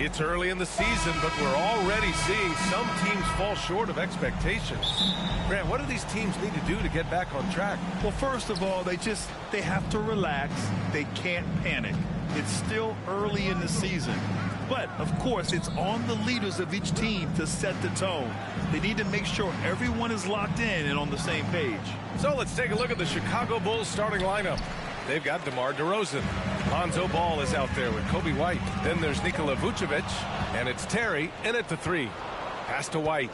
It's early in the season, but we're already seeing some teams fall short of expectations. Grant, what do these teams need to do to get back on track? Well, first of all, they have to relax. They can't panic. It's still early in the season. But, of course, it's on the leaders of each team to set the tone. They need to make sure everyone is locked in and on the same page. So let's take a look at the Chicago Bulls starting lineup. They've got DeMar DeRozan. Lonzo Ball is out there with Kobe White. Then there's Nikola Vucevic, and it's Terry in at the 3. Pass to White.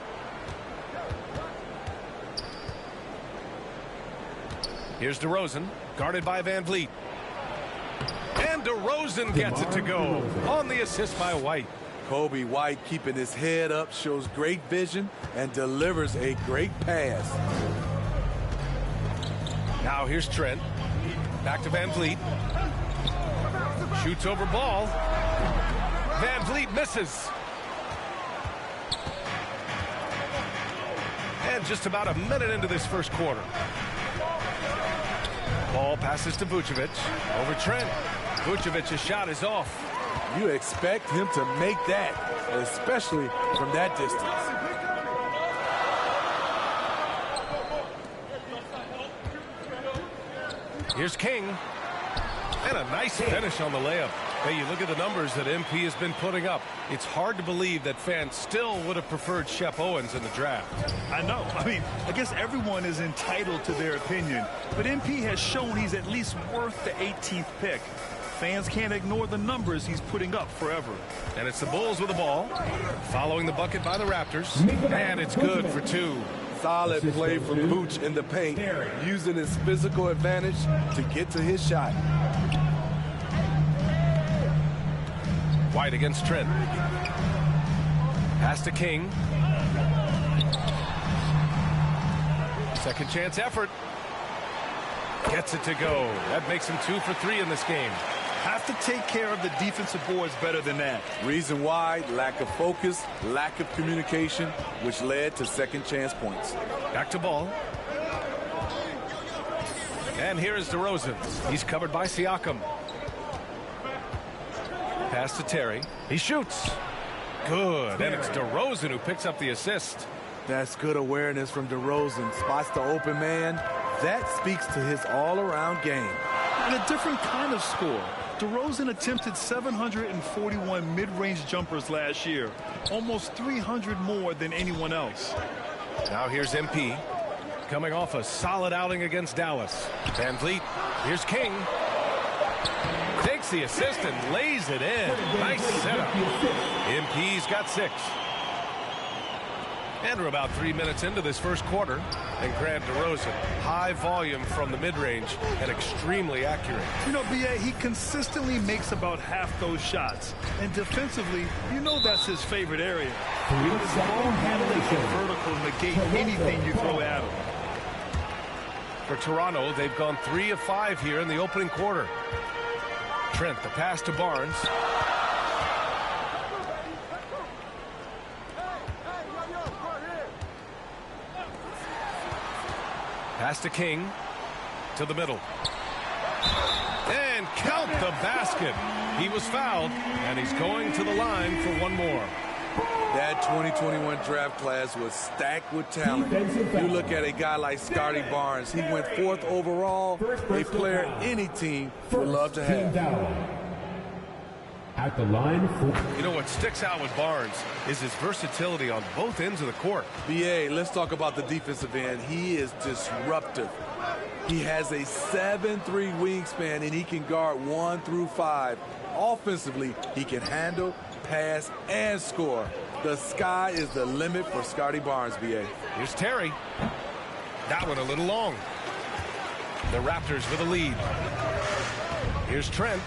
Here's DeRozan, guarded by Van Vliet. And DeRozan gets it to go on the assist by White. Kobe White keeping his head up, shows great vision, and delivers a great pass. Now here's Trent. Back to Van Vliet. Shoots over Ball. Van Vliet misses. And just about a minute into this first quarter. Ball passes to Vucevic. Over Trent. Vucevic's shot is off. You expect him to make that, especially from that distance. Here's King. And a nice finish on the layup. Hey, you look at the numbers that MP has been putting up. It's hard to believe that fans still would have preferred Shep Owens in the draft. I know. I mean, I guess everyone is entitled to their opinion. But MP has shown he's at least worth the 18th pick. Fans can't ignore the numbers he's putting up forever. And it's the Bulls with the ball. Following the bucket by the Raptors. And it's good for 2. Solid play from Vooch in the paint, using his physical advantage to get to his shot. White against Trent. Pass to King. Second chance effort. Gets it to go. That makes him 2 for 3 in this game. Have to take care of the defensive boards better than that. Reason why, lack of focus, lack of communication, which led to second chance points. Back to Ball. And here is DeRozan. He's covered by Siakam. Pass to Terry. He shoots. Good. And it's DeRozan who picks up the assist. That's good awareness from DeRozan. Spots the open man. That speaks to his all-around game. And a different kind of score. DeRozan attempted 741 mid-range jumpers last year, almost 300 more than anyone else. Now here's MP, coming off a solid outing against Dallas. Van Vliet, here's King. Takes the assist and lays it in. Nice setup. MP's got 6. And we're about 3 minutes into this first quarter. And Grant DeRozan, high volume from the mid-range and extremely accurate. You know, B.A., he consistently makes about half those shots. And defensively, you know that's his favorite area. But his ball handling and vertical negate anything you throw at him. For Toronto, they've gone 3 of 5 here in the opening quarter. Trent, the pass to Barnes. Pass to King, to the middle. And count the basket. He was fouled, and he's going to the line for one more. That 2021 draft class was stacked with talent. You look at a guy like Scotty Barnes. He went 4th overall, a player any team would love to have. At the line for... You know what sticks out with Barnes is his versatility on both ends of the court. B.A., let's talk about the defensive end. He is disruptive. He has a 7'3" wingspan, and he can guard 1 through 5. Offensively, he can handle, pass, and score. The sky is the limit for Scotty Barnes, B.A. Here's Terry. That one a little long. The Raptors with a lead. Here's Trent.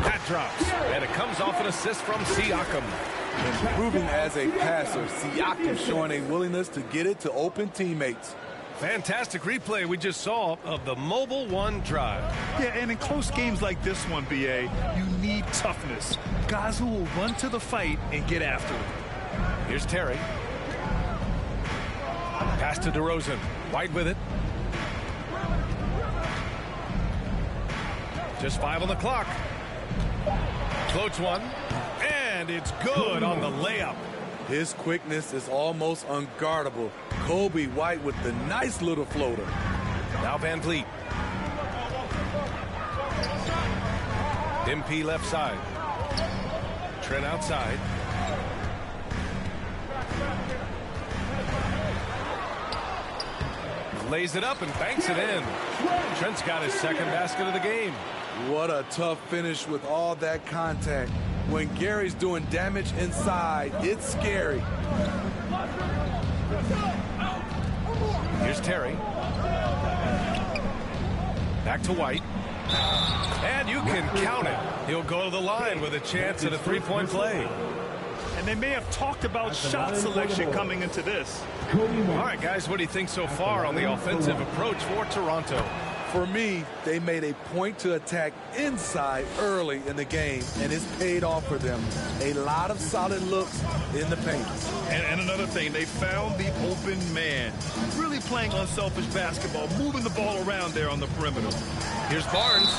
That drops, and it comes off an assist from Siakam. Improving as a passer, Siakam showing a willingness to get it to open teammates. Fantastic replay we just saw of the Mobile One drive. Yeah, and in close games like this one, B.A., you need toughness. Guys who will run to the fight and get after it. Here's Terry. Pass to DeRozan. White with it. Just 5 on the clock. Floats one. And And it's good on the layup. His quickness is almost unguardable. Kobe White with the nice little floater. Now Van Vliet. MP left side. Trent outside. Lays it up and banks it in. Trent's got his second basket of the game. What a tough finish with all that contact. When Gary's doing damage inside, it's scary. Here's Terry. Back to White. And you can count it. He'll go to the line with a chance at a three-point play. And they may have talked about shot selection coming into this. All right, guys, what do you think so far on the offensive approach for Toronto? For me, they made a point to attack inside early in the game, and it's paid off for them. A lot of solid looks in the paint. And another thing, they found the open man. Really playing unselfish basketball, moving the ball around there on the perimeter. Here's Barnes.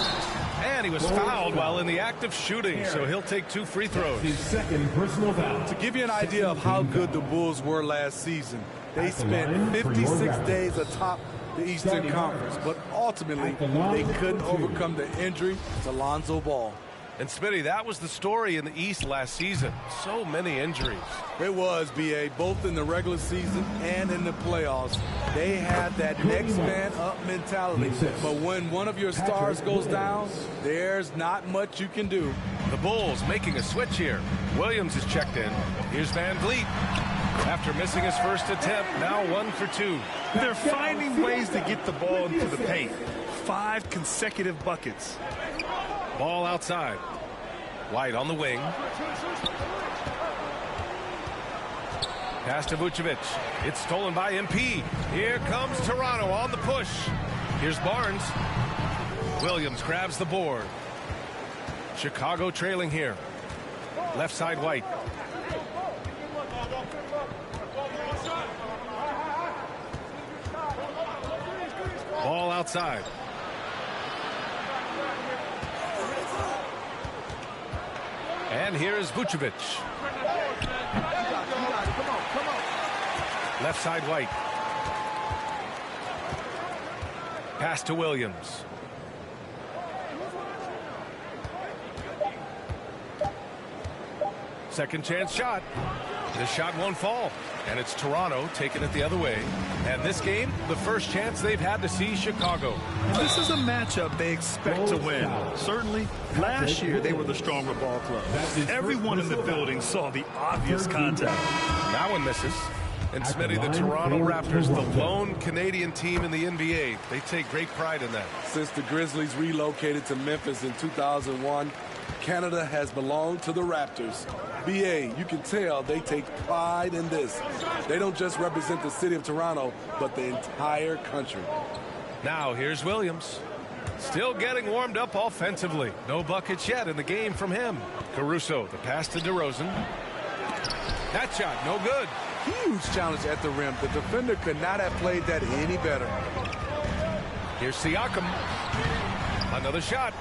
And he was fouled while in the act of shooting, so he'll take 2 free throws. His second personal foul. To give you an idea of how good the Bulls were last season, they spent 56 days atop the Eastern Conference, but ultimately they couldn't overcome the injury to Lonzo Ball. And Smitty, that was the story in the East last season. So many injuries. It was, B.A., both in the regular season and in the playoffs. They had that next man up mentality. But when one of your stars goes down, there's not much you can do. The Bulls making a switch here. Williams is checked in. Here's Van Vliet. After missing his first attempt, now 1 for 2. They're finding ways to get the ball into the paint. 5 consecutive buckets. Ball outside. White on the wing. Pass to Vucevic. It's stolen by MP. Here comes Toronto on the push. Here's Barnes. Williams grabs the board. Chicago trailing here. Left side White. Ball outside. And here's Vucevic. Left side White. Pass to Williams. Second chance shot. This shot won't fall. And it's Toronto taking it the other way. And this game, the first chance they've had to see Chicago. This is a matchup they expect to win. Certainly, last year they were the stronger ball club. Everyone in the building saw the obvious contact. That one misses. And Smitty, the Toronto Raptors, the lone Canadian team in the NBA. They take great pride in that. Since the Grizzlies relocated to Memphis in 2001, Canada has belonged to the Raptors. BA, you can tell they take pride in this. They don't just represent the city of Toronto, but the entire country. Now here's Williams. Still getting warmed up offensively. No buckets yet in the game from him. Caruso, the pass to DeRozan. That shot, no good. Huge challenge at the rim. The defender could not have played that any better. Here's Siakam. Another shot.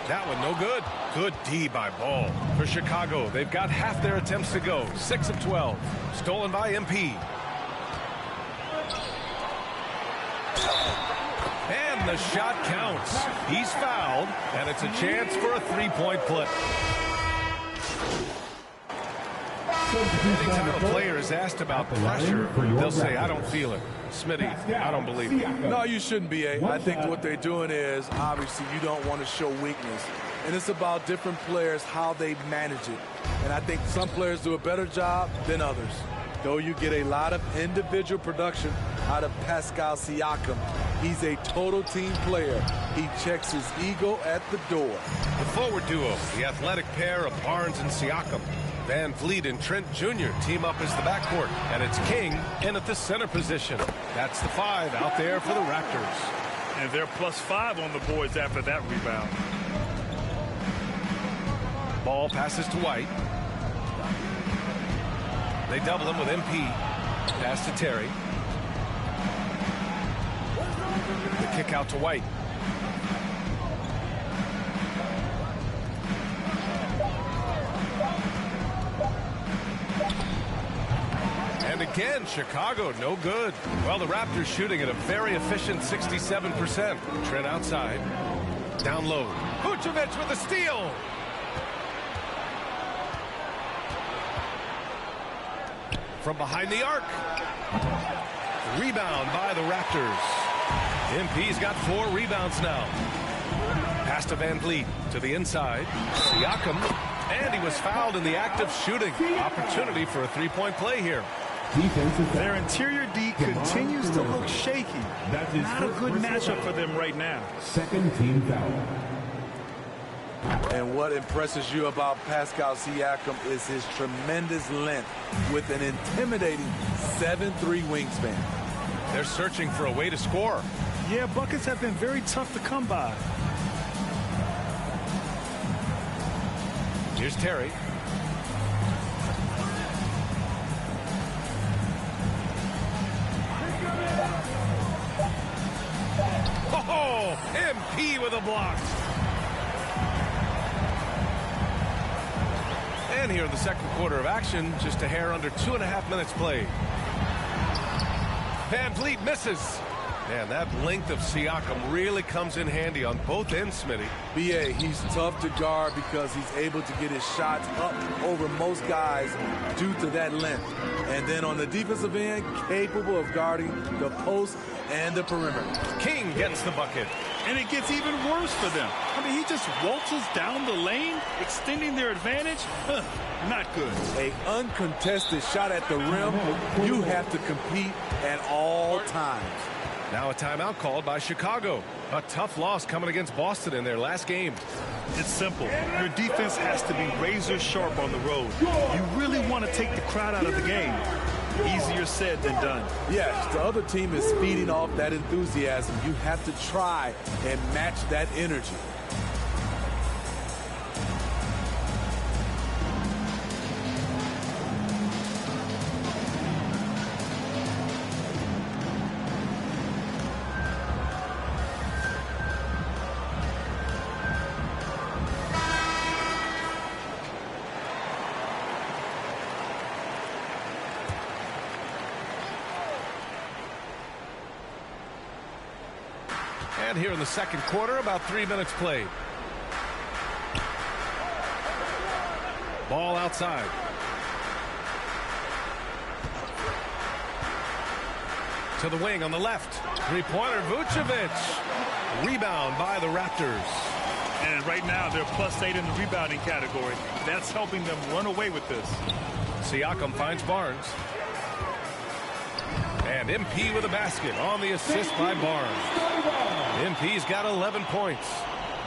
That one no good. Good D by Ball. For Chicago, they've got half their attempts to go. 6 of 12. Stolen by MP. And the shot counts. He's fouled, and it's a chance for a three-point play. Anytime a player is asked about pressure, they'll say, I don't feel it. Smitty, I don't believe it. No, you shouldn't be. I think what they're doing is, obviously, you don't want to show weakness. And it's about different players, how they manage it. And I think some players do a better job than others. Though you get a lot of individual production out of Pascal Siakam, he's a total team player. He checks his ego at the door. The forward duo, the athletic pair of Barnes and Siakam. Van Vliet and Trent Jr. team up as the backcourt, and it's King in at the center position. That's the 5 out there for the Raptors. And they're +5 on the boards after that rebound. Ball passes to White. They double him with MP. Pass to Terry. The kick out to White. again. Chicago, no good. Well, the Raptors shooting at a very efficient 67%. Trent outside. Down low. Vucevic with the steal. From behind the arc. Rebound by the Raptors. MP's got 4 rebounds now. Pass to Van Vliet to the inside. Siakam. And he was fouled in the act of shooting. Opportunity for a three-point play here. Their interior D continues to look shaky. Not a good matchup for them right now. Second team foul. And what impresses you about Pascal Siakam is his tremendous length with an intimidating 7'3" wingspan. They're searching for a way to score. Yeah, buckets have been very tough to come by. Here's Terry. Oh, MP with a block. And here in the second quarter of action, just a hair under 2.5 minutes played. Van Vliet misses. Man, that length of Siakam really comes in handy on both ends, Smitty. BA, he's tough to guard because he's able to get his shots up over most guys due to that length. And then on the defensive end, capable of guarding the post and the perimeter. King gets the bucket. And it gets even worse for them. I mean, he just waltzes down the lane, extending their advantage. Not good. A uncontested shot at the rim, you have to compete at all times. Now a timeout called by Chicago. A tough loss coming against Boston in their last game. It's simple. Your defense has to be razor sharp on the road. You really want to take the crowd out of the game. Easier said than done. Yes, the other team is feeding off that enthusiasm. You have to try and match that energy. And here in the second quarter, about 3 minutes played. Ball outside. To the wing on the left. Three-pointer, Vucevic. Rebound by the Raptors. And right now, they're +8 in the rebounding category. That's helping them run away with this. Siakam finds Barnes. And MP with a basket on the assist by Barnes. MP's got 11 points.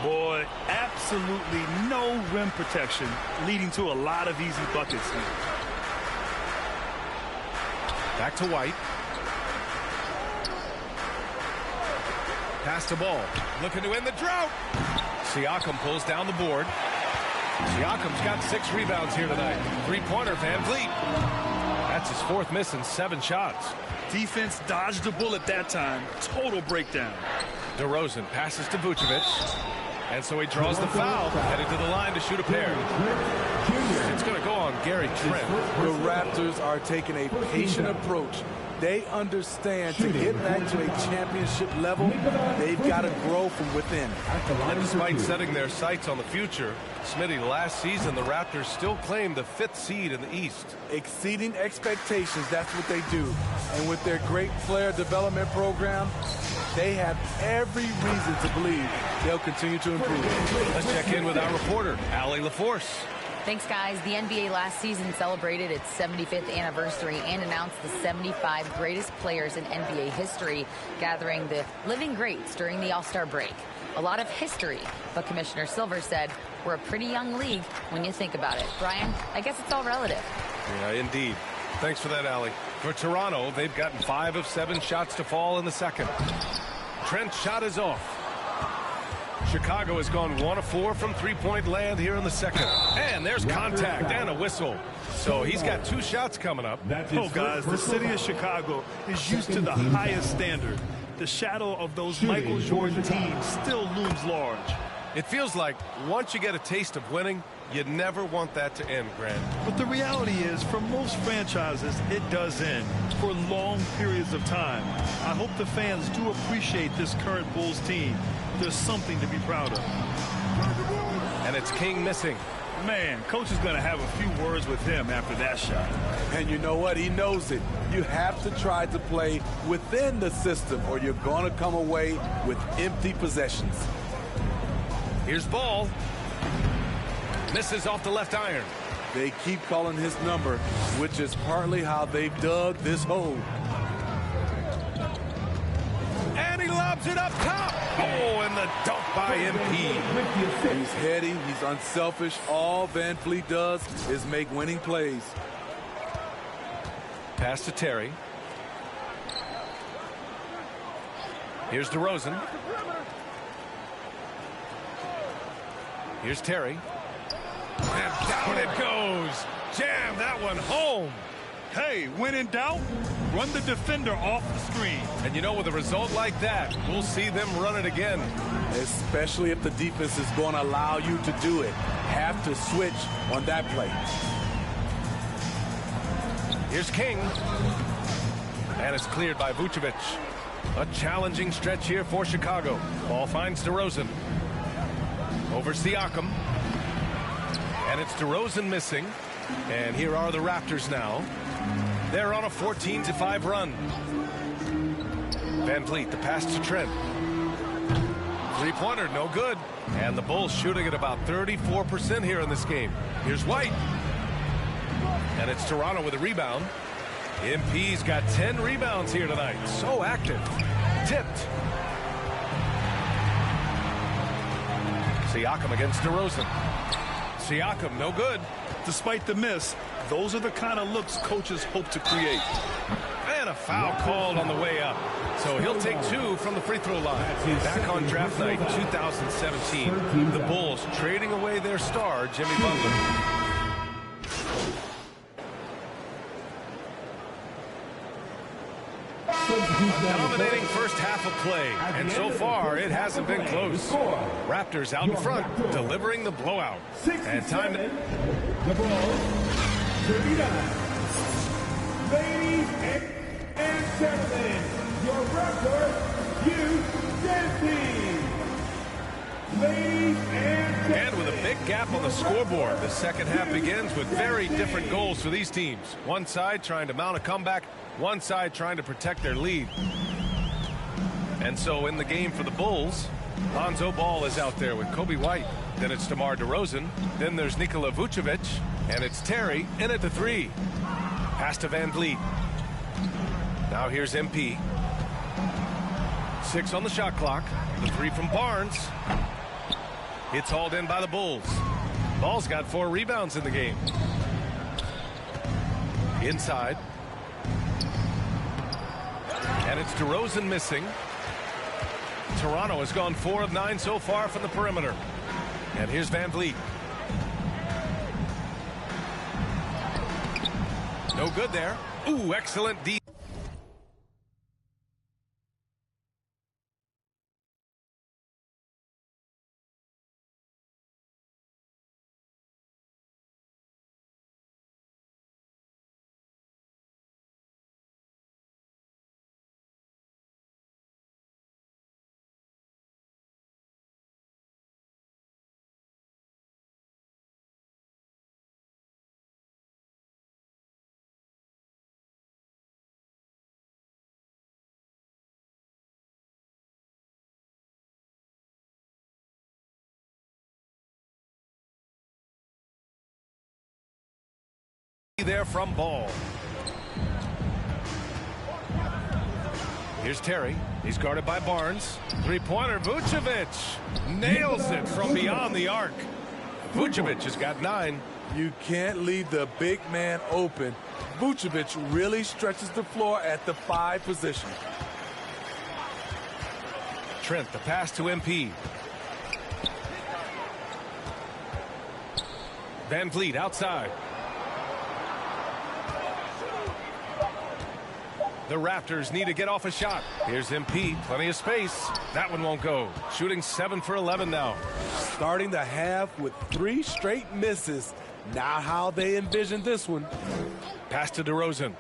Boy, absolutely no rim protection, leading to a lot of easy buckets here. Back to White. Pass to Ball. Looking to end the drought. Siakam pulls down the board. Siakam's got 6 rebounds here tonight. Three-pointer, Van Vliet. That's his 4th miss in 7 shots. Defense dodged a bullet that time. Total breakdown. DeRozan passes to Vucevic. And so he draws the foul, headed to the line to shoot a pair. It's going to go on Gary Trent. The Raptors are taking a patient approach. They understand to get back to a championship level, they've got to grow from within. And despite setting their sights on the future, Smitty, last season the Raptors still claimed the 5th seed in the East. Exceeding expectations, that's what they do. And with their great player development program, they have every reason to believe they'll continue to improve. Let's check in with our reporter, Allie LaForce. Thanks, guys. The NBA last season celebrated its 75th anniversary and announced the 75 greatest players in NBA history, gathering the living greats during the All-Star break. A lot of history, but Commissioner Silver said we're a pretty young league when you think about it. Brian, I guess it's all relative. Yeah, indeed. Thanks for that, Allie. For Toronto, they've gotten 5 of 7 shots to fall in the second. Trent's shot is off. Chicago has gone 1 of 4 from three-point land here in the second. And there's contact and a whistle. So he's got 2 shots coming up. Oh, guys, the city of Chicago is used to the highest standard. The shadow of those Michael Jordan teams still looms large. It feels like once you get a taste of winning, you never want that to end, Grant. But the reality is, for most franchises, it does end for long periods of time. I hope the fans do appreciate this current Bulls team. There's something to be proud of. And it's King missing. Man, coach is going to have a few words with him after that shot. And you know what? He knows it. You have to try to play within the system or you're going to come away with empty possessions. Here's Ball. Misses off the left iron. They keep calling his number, which is partly how they've dug this hole. And he lobs it up top. Oh, and the dunk by MP. He's heady. He's unselfish. All Van Fleet does is make winning plays. Pass to Terry. Here's DeRozan. Here's Terry. And down it goes. Jam that one home. Hey, when in doubt, run the defender off the screen. And you know, with a result like that, we'll see them run it again. Especially if the defense is going to allow you to do it. Have to switch on that play. Here's King. And it's cleared by Vucevic. A challenging stretch here for Chicago. Ball finds DeRozan. Over Siakam. And it's DeRozan missing. And here are the Raptors now. They're on a 14-5 run. Van Vliet, the pass to Trent. Three-pointer, no good. And the Bulls shooting at about 34% here in this game. Here's White. And it's Toronto with a rebound. MP's got 10 rebounds here tonight. So active. Tipped. Siakam against DeRozan. Siakam, no good. Despite the miss, those are the kind of looks coaches hope to create. And a foul called on the way up. So he'll take two from the free throw line. Back on draft night 2017, the Bulls trading away their star, Jimmy Butler. A dominating first half of play, and so far it hasn't been close. Raptors out in front, delivering the blowout. And time to... The ball, 39. Ladies and gentlemen, your Raptors, team. Ladies and gentlemen. And with a big gap on the scoreboard, the second half begins with very different goals for these teams. One side trying to mount a comeback, one side trying to protect their lead. And so in the game for the Bulls, Lonzo Ball is out there with Kobe White. Then it's DeMar DeRozan. Then there's Nikola Vucevic. And it's Terry in at the three. Pass to Van Vliet. Now here's MP. 6 on the shot clock. The three from Barnes. It's hauled in by the Bulls. Ball's got 4 rebounds in the game. Inside. And it's DeRozan missing. Toronto has gone 4 of 9 so far from the perimeter. And here's Van Vliet. No good there. Ooh, excellent D. There from Ball. Here's Terry. He's guarded by Barnes. Three-pointer. Vucevic nails it from beyond the arc. Vucevic has got 9. You can't leave the big man open. Vucevic really stretches the floor at the 5 position. Trent, the pass to MP. Van Vliet outside. The Raptors need to get off a shot. Here's MP. Plenty of space. That one won't go. Shooting 7 for 11 now. Starting the half with 3 straight misses. Not how they envisioned this one. Pass to DeRozan.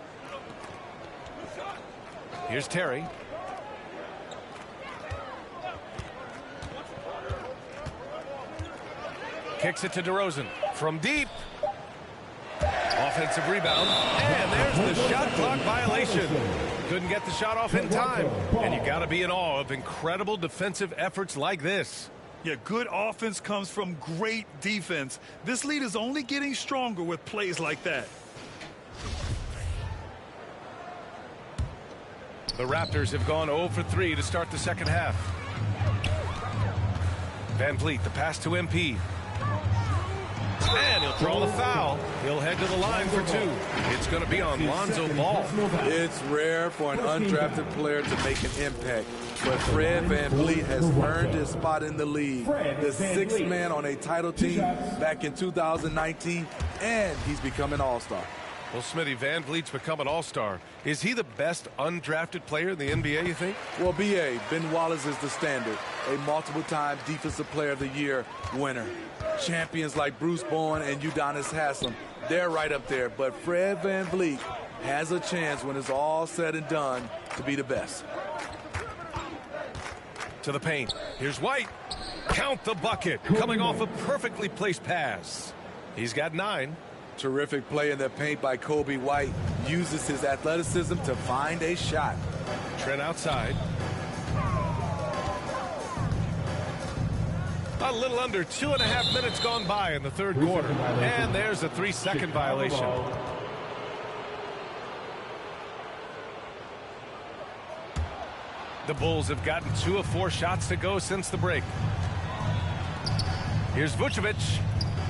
Here's Terry. Kicks it to DeRozan from deep. Offensive rebound. And there's the shot clock violation. Couldn't get the shot off in time. And you got to be in awe of incredible defensive efforts like this. Yeah, good offense comes from great defense. This lead is only getting stronger with plays like that. The Raptors have gone 0 for 3 to start the second half. Van Vliet, the pass to MP. And he'll draw the foul. He'll head to the line for 2. It's going to be on Lonzo Ball. It's rare for an undrafted player to make an impact, but Fred Van Vliet has earned his spot in the league. The 6th man on a title team back in 2019, and he's become an all-star. Well, Smitty, Van Vliet's become an all-star. Is he the best undrafted player in the NBA, you think? Well, B.A., Ben Wallace is the standard, a multiple-time Defensive Player of the Year winner. Champions like Bruce Bowen and Udonis Haslem, they're right up there. But Fred Van Vliet has a chance when it's all said and done to be the best. To the paint. Here's White. Count the bucket. Coming off a perfectly placed pass. He's got 9. Terrific play in the paint by Kobe White. Uses his athleticism to find a shot. Trent outside. A little under 2.5 minutes gone by in the third quarter. And there's a 3-second violation. The Bulls have gotten 2 of 4 shots to go since the break. Here's Vucevic.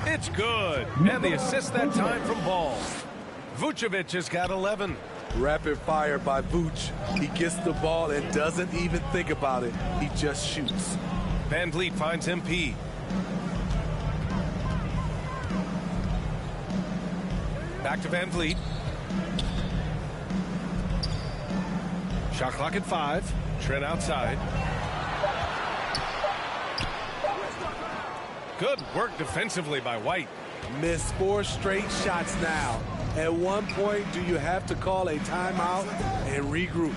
It's good. And the assist that time from Ball. Vucevic has got 11. Rapid fire by Vooch. He gets the ball and doesn't even think about it. He just shoots. Van Vliet finds MP. Back to Van Vliet. Shot clock at 5. Trent outside. Good work defensively by White. Missed 4 straight shots now. At one point, do you have to call a timeout and regroup?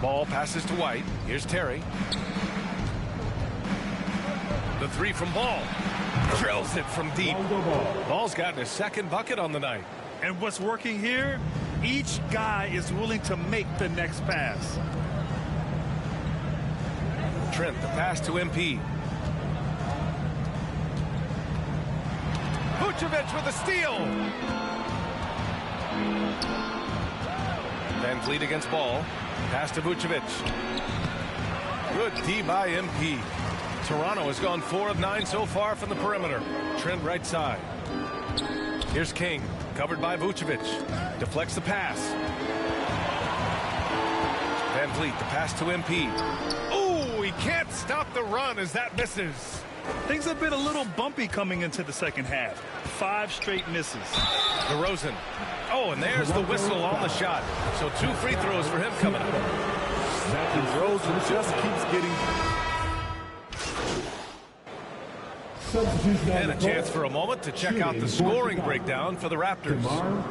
Ball passes to White. Here's Terry. The 3 from Ball. Drills it from deep. Ball's gotten his 2nd bucket on the night. And what's working here? Each guy is willing to make the next pass. Trent, the pass to MP. Vucevic with a steal. Van Vliet against Ball. Pass to Vucevic. Good D by MP. Toronto has gone 4 of 9 so far from the perimeter. Trent right side. Here's King. Covered by Vucevic. Deflects the pass. Van Vliet, the pass to MP. Ooh, he can't stop the run as that misses. Things have been a little bumpy coming into the second half. 5 straight misses. DeRozan. Oh, and there's the whistle on the shot. So 2 free throws for him coming up. DeRozan just keeps getting... And a chance for a moment to check out the scoring breakdown for the Raptors.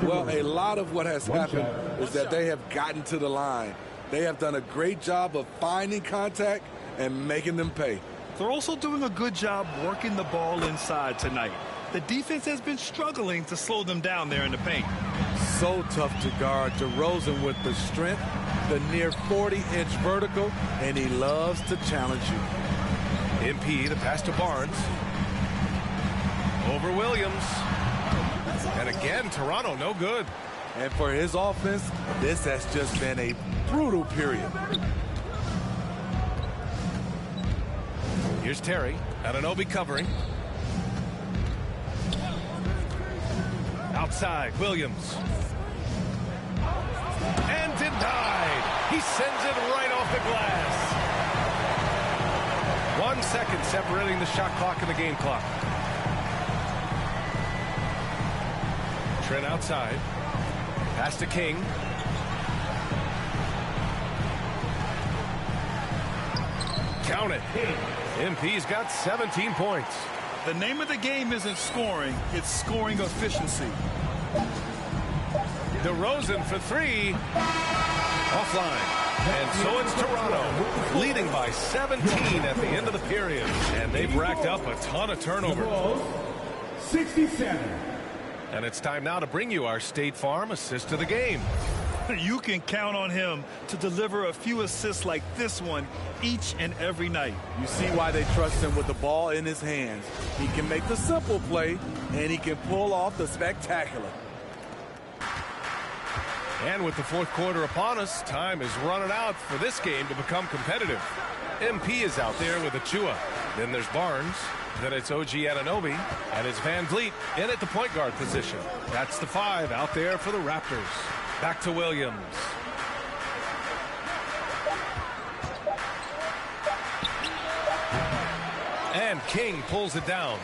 Well, a lot of what has happened is that they have gotten to the line. They have done a great job of finding contact and making them pay. They're also doing a good job working the ball inside tonight. The defense has been struggling to slow them down there in the paint. So tough to guard. DeRozan with the strength, the near 40-inch vertical, and he loves to challenge you. MP, the pass to Barnes. Over Williams. And again, Toronto no good. And for his offense, this has just been a brutal period. Here's Terry. Anunoby covering. Outside, Williams. And denied. He sends it right off the glass. 1 second separating the shot clock and the game clock. Trent outside. Pass to King. Count it. MP's got 17 points. The name of the game isn't scoring, it's scoring efficiency. DeRozan for three. Offline. And so it's Toronto, leading by 17 at the end of the period. And they've racked up a ton of turnovers. 67. And it's time now to bring you our State Farm assist of the game. You can count on him to deliver a few assists like this one each and every night. You see why they trust him with the ball in his hands. He can make the simple play, and he can pull off the spectacular. And with the fourth quarter upon us, time is running out for this game to become competitive. MP is out there with Achua. Then there's Barnes. Then it's OG Anunoby. And it's Van Vliet in at the point guard position. That's the 5 out there for the Raptors. Back to Williams. And King pulls it down.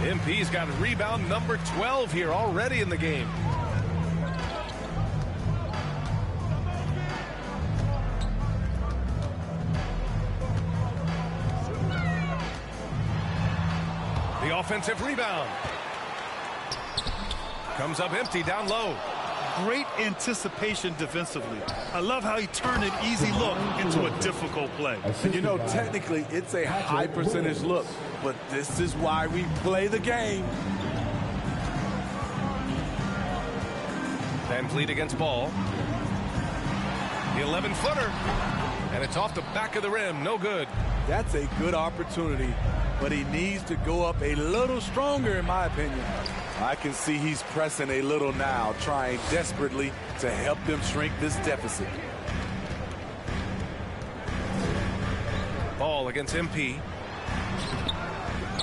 MP's got rebound number 12 here already in the game. The offensive rebound. Comes up empty down low. Great anticipation defensively. I love how he turned an easy look into a difficult play. And you know, technically, it's a high percentage look, but this is why we play the game. Van Vliet against Ball. The 11-footer. And it's off the back of the rim. No good. That's a good opportunity, but he needs to go up a little stronger, in my opinion. I can see he's pressing a little now, trying desperately to help them shrink this deficit. Ball against MP.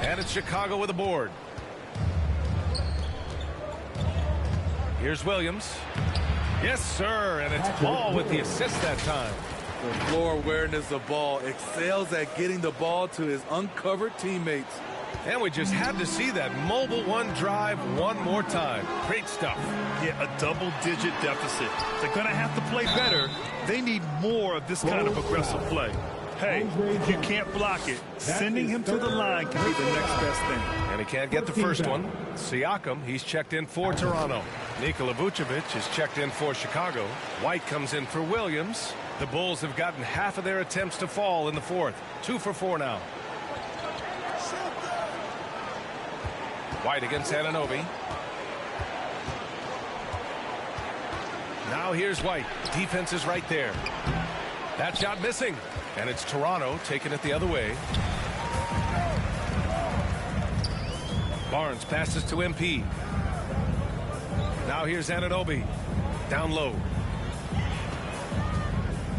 And it's Chicago with a board. Here's Williams. Yes, sir. And it's Ball with the assist that time. The floor awareness of Ball excels at getting the ball to his uncovered teammates. And we just had to see that mobile one drive one more time. Great stuff. Yeah, a double-digit deficit. They're going to have to play better. They need more of this kind of aggressive play. Hey, if you can't block it, sending him to the line can be the next best thing. And he can't get the first one. Siakam, he's checked in for Toronto. Nikola Vucevic is checked in for Chicago. White comes in for Williams. The Bulls have gotten half of their attempts to fall in the fourth. 2 for 4 now. White against Anunoby. Now here's White. Defense is right there. That shot missing. And it's Toronto taking it the other way. Barnes passes to MP. Now here's Anunoby. Down low.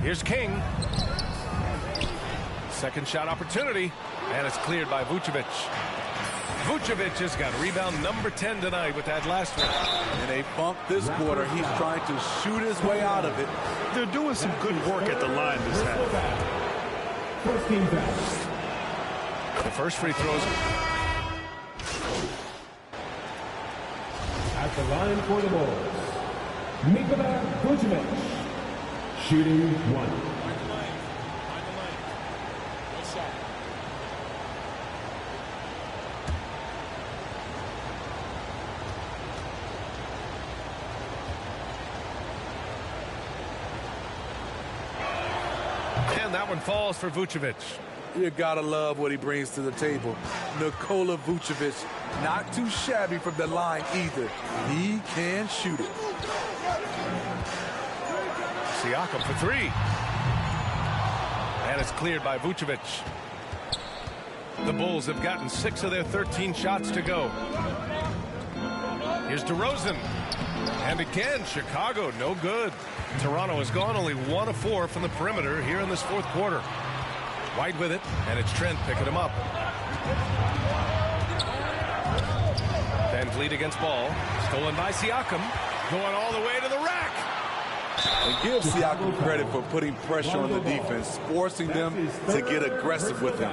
Here's King. Second shot opportunity. And it's cleared by Vucevic. Vucevic has got rebound number 10 tonight with that last one. In a funk this quarter, he's trying to shoot his way out of it. They're doing some good work at the line this half. First team foul. The first free throws. At the line for the Bulls, Nikola Vucevic, shooting 1. And that one falls for Vucevic. You gotta love what he brings to the table. Nikola Vucevic, not too shabby from the line either. He can shoot it. Siakam for 3. And it's cleared by Vucevic. The Bulls have gotten 6 of their 13 shots to go. Here's DeRozan. And again, Chicago, no good. Toronto has gone only 1 of 4 from the perimeter here in this fourth quarter. White with it, and it's Trent picking him up. Van Vliet against Ball. Stolen by Siakam. Going all the way to the rack. And give Siakam credit for putting pressure on the defense, forcing them to get aggressive with him.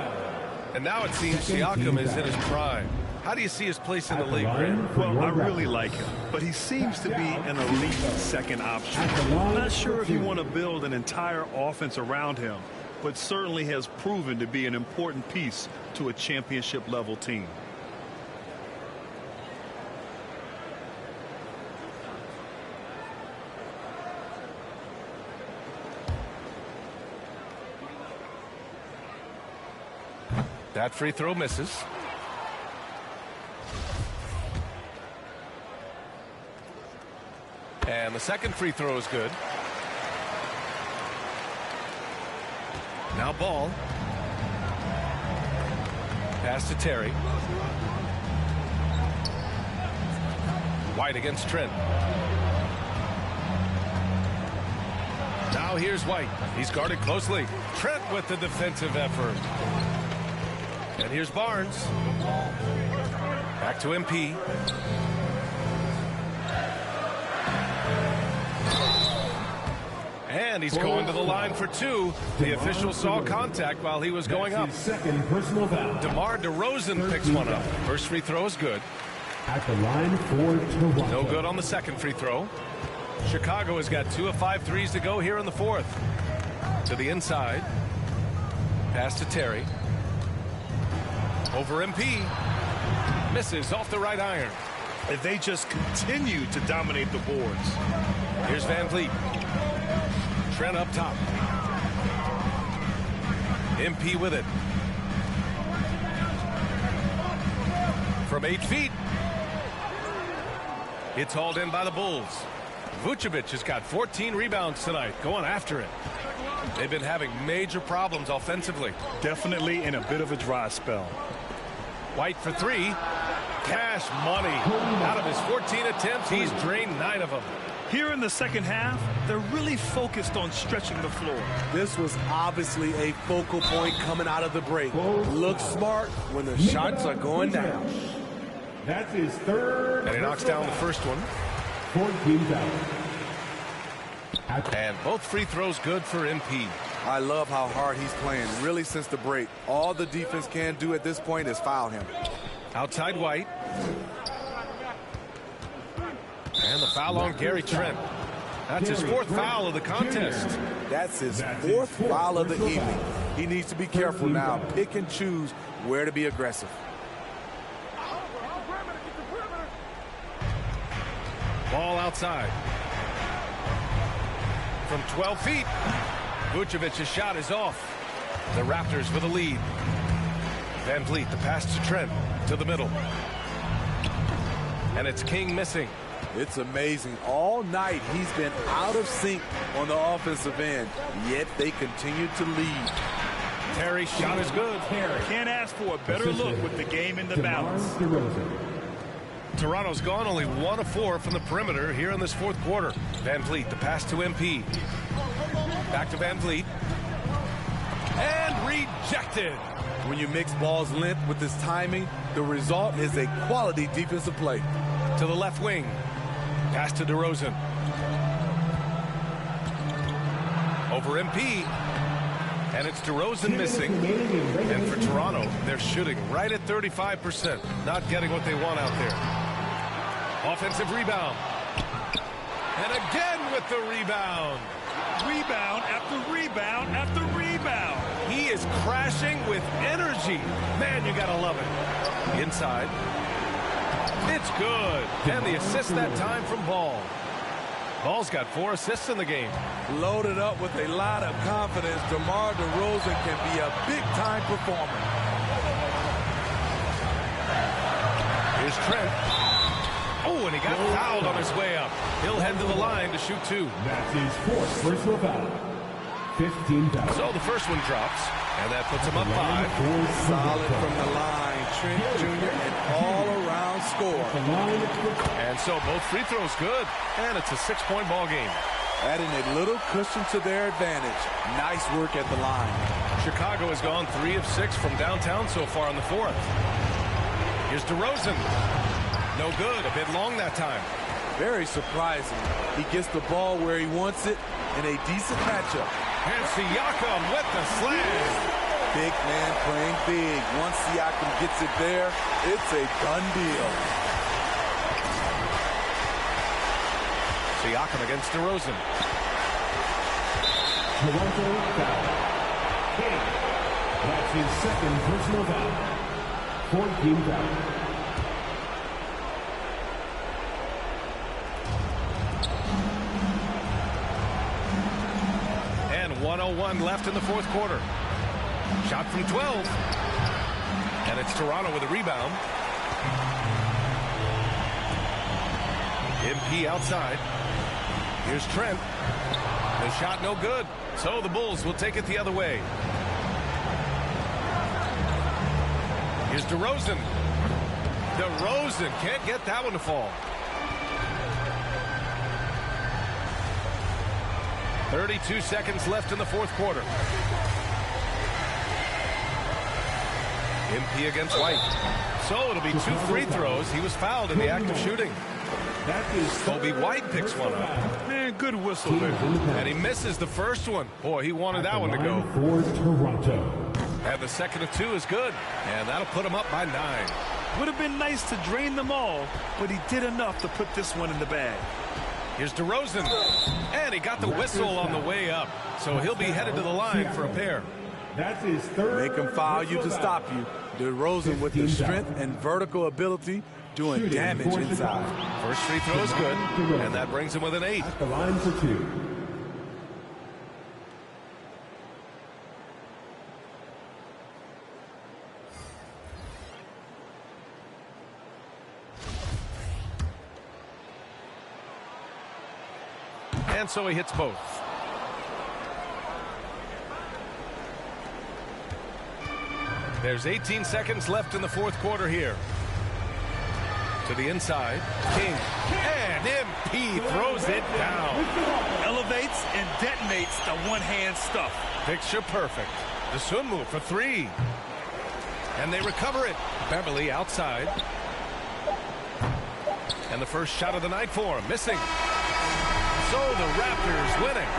And now it seems Siakam is in his prime. How do you see his place in the league, Grant? Well, I really like him, but he seems to be an elite second option. I'm not sure if you want to build an entire offense around him, but certainly has proven to be an important piece to a championship level team. That free throw misses. And the second free throw is good. Now ball. Pass to Terry. White against Trent. Now here's White. He's guarded closely. Trent with the defensive effort. And here's Barnes. Back to MP. And he's going to the line for two. The official saw contact while he was going up. Second personal foul. DeMar DeRozan picks one up. First free throw is good. At the line for Toronto. No good on the second free throw. Chicago has got 2 of 5 threes to go here in the fourth. To the inside. Pass to Terry. Over MP. Misses off the right iron. And they just continue to dominate the boards. Here's Van Vliet. Trent up top. MP with it. From 8 feet. It's hauled in by the Bulls. Vucevic has got 14 rebounds tonight, going after it. They've been having major problems offensively. Definitely in a bit of a dry spell. White for 3. Cash money. Out of his 14 attempts, he's drained 9 of them. Here in the second half, they're really focused on stretching the floor. This was obviously a focal point coming out of the break. Look smart when the shots are going down. That's his third. And he knocks down the first one. 14 foul. And both free throws good for MP. I love how hard he's playing, really, since the break. All the defense can do at this point is foul him. Outside White. And the foul on Gary Trent. That's his 4th foul of the contest. That's his 4th foul of the evening. He needs to be careful now. Pick and choose where to be aggressive. Ball outside. From 12 feet. Vucevic's shot is off. The Raptors with a lead. Van Vliet, the pass to Trent. To the middle. And it's King missing. It's amazing. All night he's been out of sync on the offensive end, yet they continue to lead. Terry's shot is good. Can't ask for a better look with the game in the balance. Toronto's gone only 1 of 4 from the perimeter here in this fourth quarter. Van Vliet, the pass to MP. Back to Van Vliet. And rejected. When you mix ball's length with his timing, the result is a quality defensive play. To the left wing. Pass to DeRozan. Over MP. And it's DeRozan missing. And for Toronto, they're shooting right at 35%. Not getting what they want out there. Offensive rebound. And again with the rebound. Rebound after rebound after rebound. He is crashing with energy. Man, you gotta love it. Inside. It's good. And the assist that time from Ball. Ball's got 4 assists in the game. Loaded up with a lot of confidence, DeMar DeRozan can be a big-time performer. Here's Trent. Oh, and he got fouled on his way up. He'll head to the line to shoot 2. That's his 4th personal foul. 15 fouls. So the first one drops, and that puts him up 5. Solid from the line. Trent Jr., an all-around score. And so both free throws good, and it's a 6-point ball game. Adding a little cushion to their advantage. Nice work at the line. Chicago has gone 3 of 6 from downtown so far in the fourth. Here's DeRozan. No good, a bit long that time. Very surprising. He gets the ball where he wants it in a decent matchup. And Siakam with the slam. Big man playing big. Once Siakam gets it there, it's a done deal. Siakam against DeRozan. That's his second personal foul. 14 foul. And 1:01 left in the fourth quarter. Shot from 12. And it's Toronto with a rebound. MP outside. Here's Trent. The shot no good. So the Bulls will take it the other way. Here's DeRozan. DeRozan can't get that one to fall. 32 seconds left in the fourth quarter. MP against White. So it'll be 2 free throws. He was fouled in the act of shooting. Kobe White picks one up. Man, good whistle there. And he misses the first one. Boy, he wanted that one to go. For Toronto. And the second of 2 is good. And that'll put him up by 9. Would have been nice to drain them all, but he did enough to put this one in the bag. Here's DeRozan. And he got the whistle on the way up. So he'll be headed to the line for a pair. That's his third. Make him foul you to stop you. DeRozan with the strength and vertical ability doing damage inside. First free throw is good. And that brings him with an 8. At the line for 2. And so he hits both. There's 18 seconds left in the fourth quarter here. To the inside. King. And MP throws it down. Elevates and detonates the one-hand stuff. Picture perfect. The swim move for 3. And they recover it. Beverly outside. And the first shot of the night for him. Missing. So the Raptors winning.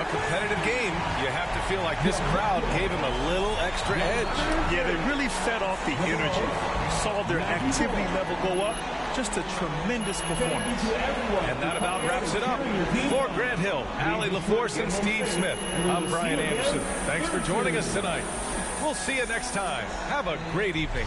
A competitive game. You have to feel like this crowd gave him a little extra edge. Yeah, they really fed off the energy. You saw their activity level go up. Just a tremendous performance. And that about wraps it up. For Grant Hill, Allie LaForce, and Steve Smith, I'm Brian Anderson. Thanks for joining us tonight. We'll see you next time. Have a great evening.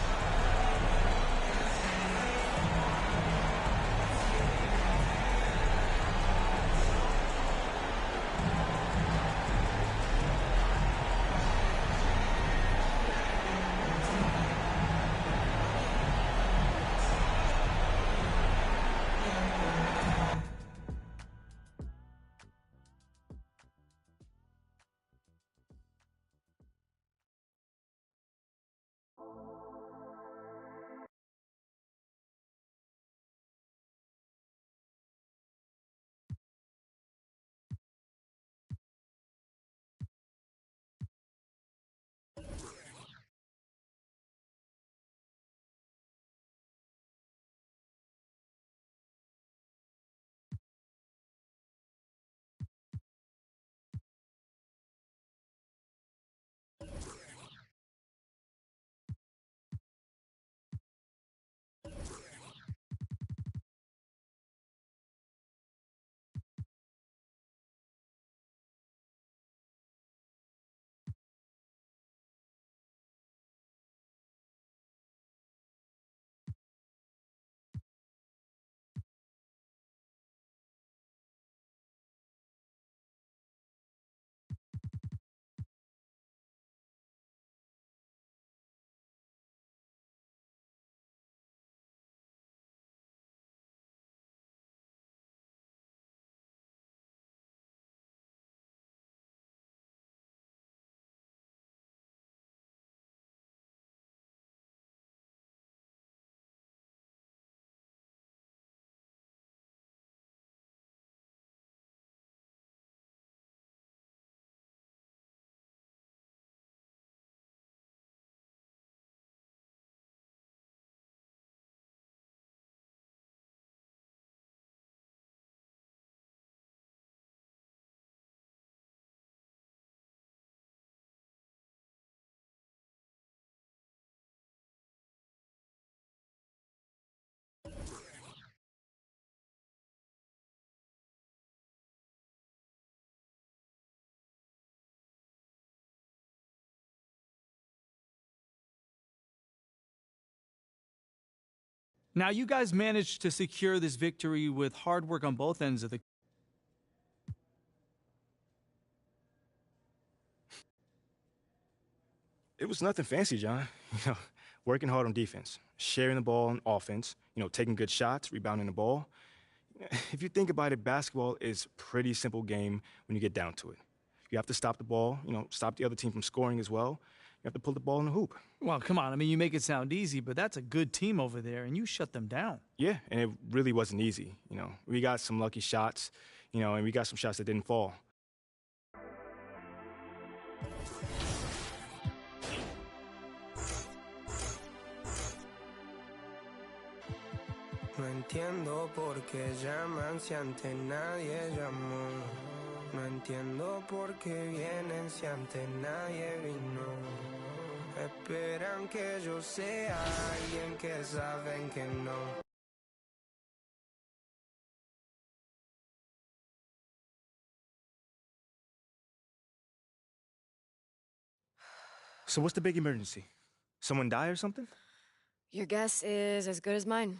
Now, you guys managed to secure this victory with hard work on both ends of the... It was nothing fancy, John. Working hard on defense, sharing the ball on offense, taking good shots, rebounding the ball. If you think about it, basketball is a pretty simple game when you get down to it. You have to stop the ball, stop the other team from scoring as well. You have to pull the ball in the hoop. Well, come on. I mean, you make it sound easy, but that's a good team over there, and you shut them down. Yeah, and it really wasn't easy. We got some lucky shots, and we got some shots that didn't fall. No entiendo por qué llaman si antes nadie llamó. No entiendo por qué vienen si antes nadie vino. Esperan que yo sea alguien que saben que no. So what's the big emergency? Someone die or something? Your guess is as good as mine.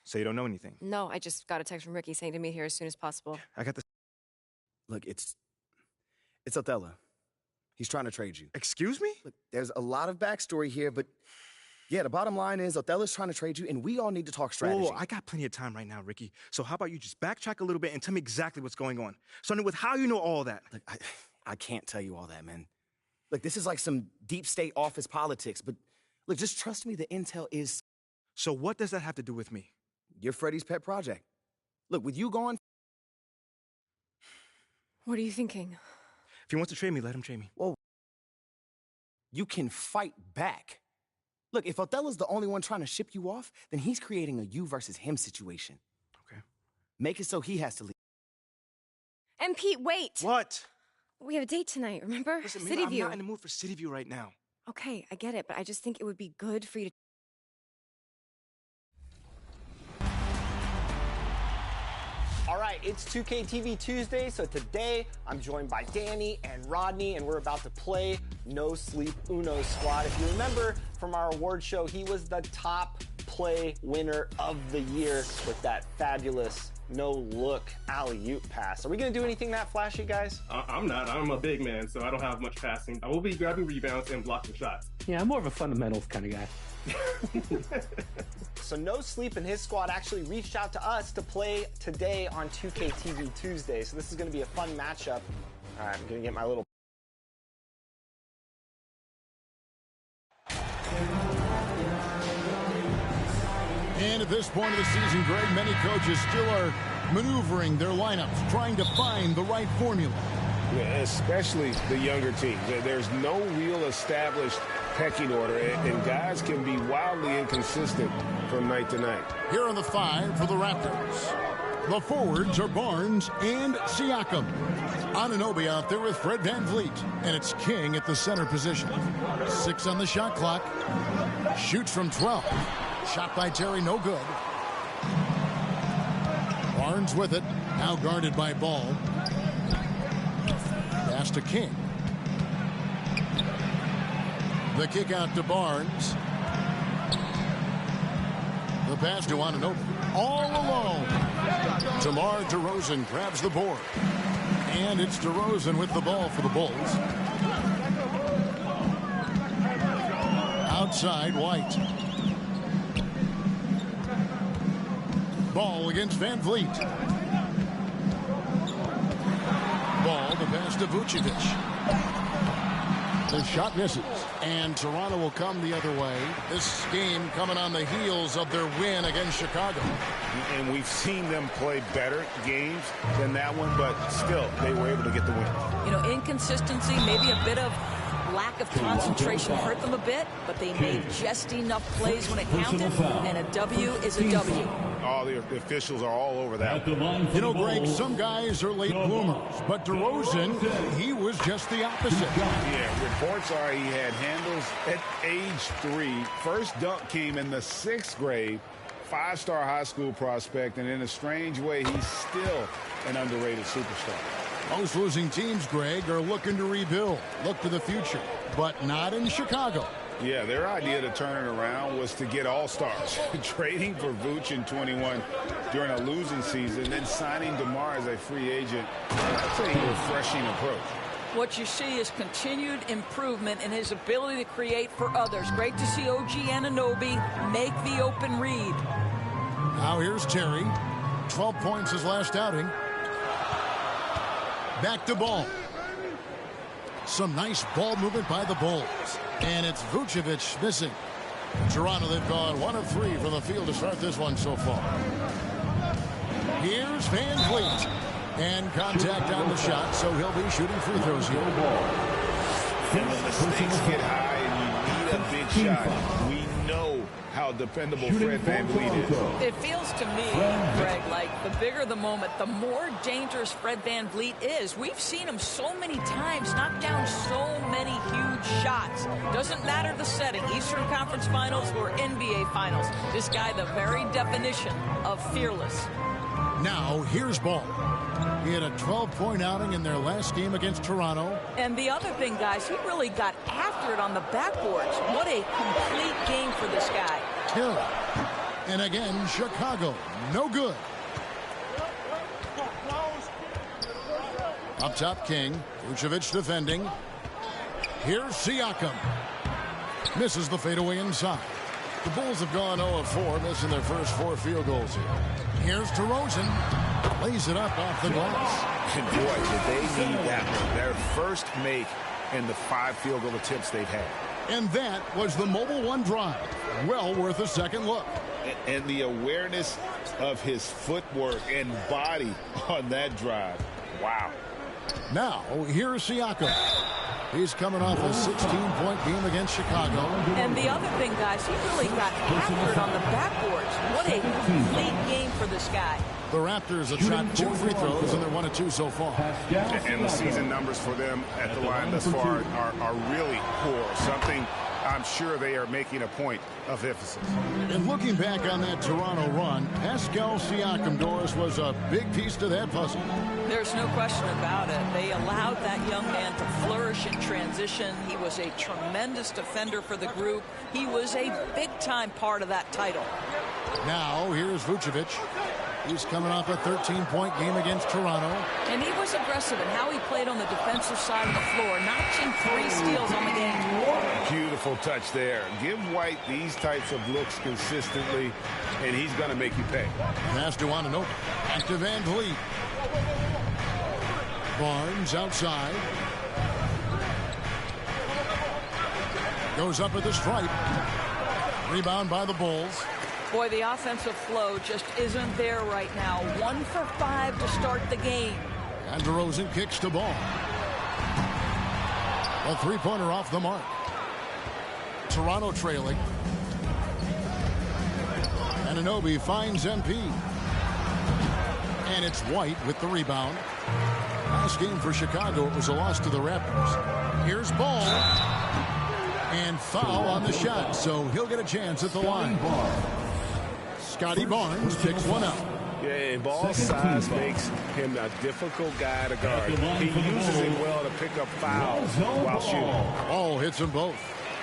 So you don't know anything? No, I just got a text from Ricky saying to meet here as soon as possible. I got the... Look, it's Othello. He's trying to trade you. Excuse me? Look, there's a lot of backstory here, but yeah, the bottom line is Othello's trying to trade you, and we all need to talk strategy. Whoa, I got plenty of time right now, Ricky. So how about you just backtrack a little bit and tell me exactly what's going on? Starting with how you know all that. Look, I can't tell you all that, man. Look, this is like some deep state office politics, but look, just trust me, the intel is... So what does that have to do with me? You're Freddie's pet project. Look, with you gone... What are you thinking? If he wants to trade me, let him trade me. Well, you can fight back. Look, if Othello's the only one trying to ship you off, then he's creating a you versus him situation. Okay. Make it so he has to leave. And Pete, wait! What? We have a date tonight, remember? Listen, City View. I'm not in the mood for City View right now. Okay, I get it, but I just think it would be good for you to... All right, it's 2K TV Tuesday, so today I'm joined by Danny and Rodney, and we're about to play No Sleep Uno Squad. If you remember from our award show, he was the top play winner of the year with that fabulous no-look alley-oop pass. Are we going to do anything that flashy, guys? I'm not. I'm a big man, so I don't have much passing. I will be grabbing rebounds and blocking shots. Yeah, I'm more of a fundamentals kind of guy. So No Sleep and his squad actually reached out to us to play today on 2K TV Tuesday. So this is going to be a fun matchup. All right, I'm going to get my little... And at this point of the season, Greg, many coaches still are maneuvering their lineups, trying to find the right formula. Yeah, especially the younger teams. There's no real established pecking order, and guys can be wildly inconsistent from night to night. Here are the five for the Raptors. The forwards are Barnes and Siakam. Anunoby out there with Fred VanVleet, and it's King at the center position. 6 on the shot clock. Shoots from 12. Shot by Terry, no good. Barnes with it, now guarded by Ball. Pass to King. The kick out to Barnes. The pass to Anunoby. All alone. DeMar DeRozan grabs the board. And it's DeRozan with the ball for the Bulls. Outside, White. Ball against VanVleet. Ball, the pass to Vucevic. The shot misses, and Toronto will come the other way. This game coming on the heels of their win against Chicago. And we've seen them play better games than that one, but still, they were able to get the win. You know, inconsistency, maybe a bit of lack of concentration hurt them a bit, but they made just enough plays when it counted, and a W is a W. All the officials are all over that. You know, Greg, some guys are late bloomers, but DeRozan, he was just the opposite. Yeah, reports are he had handles at age 3. First dunk came in the 6th grade. 5-star high school prospect, and in a strange way, he's still an underrated superstar. Most losing teams, Greg, are looking to rebuild, look to the future, but not in Chicago. Yeah, their idea to turn it around was to get all-stars. Trading for Vooch in 21 during a losing season, then signing DeMar as a free agent. That's a refreshing approach. What you see is continued improvement in his ability to create for others. Great to see OG Anunoby make the open read. Now here's Terry. 12 points his last outing. Back to ball. Some nice ball movement by the Bulls. And it's Vucevic missing. In Toronto, they've gone 1 of 3 from the field to start this one so far. Here's Van Vliet. And contact on the shot, so he'll be shooting free throws here. And when the stakes get high and you need a big shot, we know how dependable Fred Van Vliet is. It feels to me, Greg, like the bigger the moment, the more dangerous Fred Van Vliet is. We've seen him so many times knock down so many huge shots. Doesn't matter the setting, Eastern Conference Finals or NBA Finals. This guy, the very definition of fearless. Now, here's Ball. He had a 12-point outing in their last game against Toronto. And the other thing, guys, he really got after it on the backboards. What a complete game for this guy. Hill. And again, Chicago. No good. Up top, King. Vucevic defending. Here's Siakam. Misses the fadeaway inside. The Bulls have gone 0 of 4, missing their first 4 field goals here. Here's DeRozan. Lays it up off the glass. And boy, did they need that one. Their first make in the 5 field goal attempts they've had. And that was the Mobile One drive. Well worth a second look. And the awareness of his footwork and body on that drive. Wow. Now, here's Siakam. He's coming off a 16-point game against Chicago. And the other thing, guys, he really got after it on the backboards. What a complete game for this guy. The Raptors have shot 2 free throws, and they're 1 of 2 so far. And the season numbers for them at the line thus far are really poor. Something I'm sure they are making a point of emphasis. And looking back on that Toronto run, Pascal Siakam, Doris, was a big piece to that puzzle. There's no question about it. They allowed that young man to flourish in transition. He was a tremendous defender for the group. He was a big-time part of that title. Now, here's Vucevic. He's coming off a 13-point game against Toronto. And he was aggressive in how he played on the defensive side of the floor, notching 3 steals on the game. Beautiful touch there. Give White these types of looks consistently, and he's going to make you pay. Pass to Anunoby. Back to Van Vliet. Barnes outside. Goes up at the stripe. Rebound by the Bulls. Boy, the offensive flow just isn't there right now. 1 for 5 to start the game. And DeRozan kicks the ball. A 3-pointer off the mark. Toronto trailing. Anunoby finds MP. And it's White with the rebound. Last game for Chicago, it was a loss to the Raptors. Here's Ball. And foul on the shot, so he'll get a chance at the line. Scotty Barnes picks one up. Yeah, Ball's size makes him a difficult guy to guard. He uses it well to pick up fouls while shooting. Ball hits them both.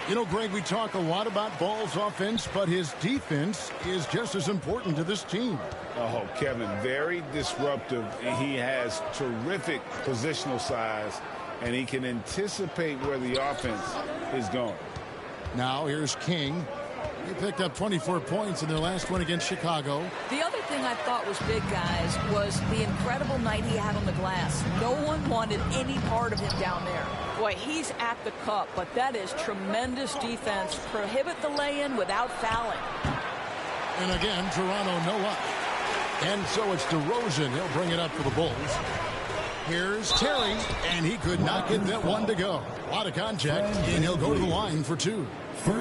You know, Greg, we talk a lot about Ball's offense, but his defense is just as important to this team. Oh, Kevin, very disruptive. He has terrific positional size, and he can anticipate where the offense is going. Now here's King. He picked up 24 points in their last one against Chicago. The other thing I thought was big, guys, was the incredible night he had on the glass. No one wanted any part of him down there. Boy, he's at the cup, but that is tremendous defense. Prohibit the lay-in without fouling. And again, Toronto no luck. And so it's DeRozan. He'll bring it up for the Bulls. Here's Terry, and he could not get that one to go. A lot of contact, and he'll go to the line for 2.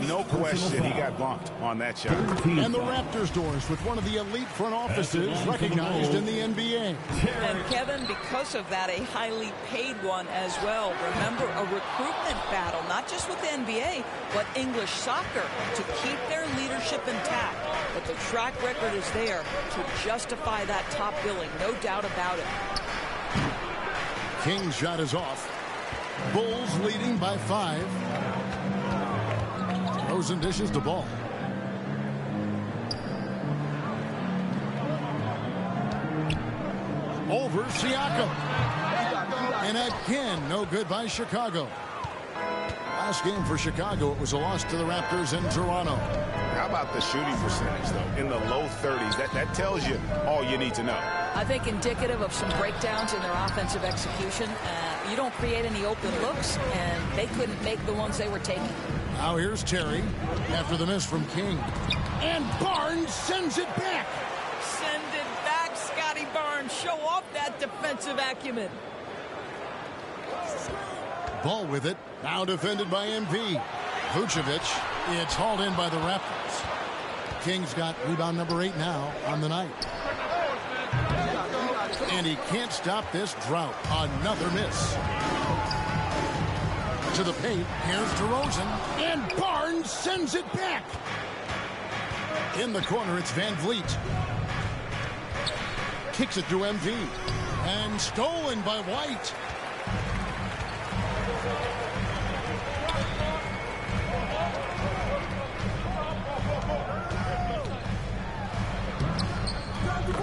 No question, he got bumped on that shot. And the Raptors, Doris, with one of the elite front offices recognized in the NBA. And Kevin, because of that, a highly paid one as well. Remember, a recruitment battle, not just with the NBA, but English soccer, to keep their leadership intact. But the track record is there to justify that top billing, no doubt about it. King's shot is off. Bulls leading by 5. DeRozan dishes the ball. Over Siakam. And again, no good by Chicago. Last game for Chicago, it was a loss to the Raptors in Toronto. How about the shooting percentage, though? In the low 30s. That tells you all you need to know. I think indicative of some breakdowns in their offensive execution. You don't create any open looks, and they couldn't make the ones they were taking. Now here's Terry after the miss from King. And Barnes sends it back. Send it back, Scotty Barnes. Show off that defensive acumen. Ball with it. Now defended by MP. Vucevic. It's hauled in by the Raptors. King's got rebound number 8 now on the night. And he can't stop this drought. Another miss. To the paint. Here's DeRozan. And Barnes sends it back. In the corner, it's Van Vliet. Kicks it to MV. And stolen by White.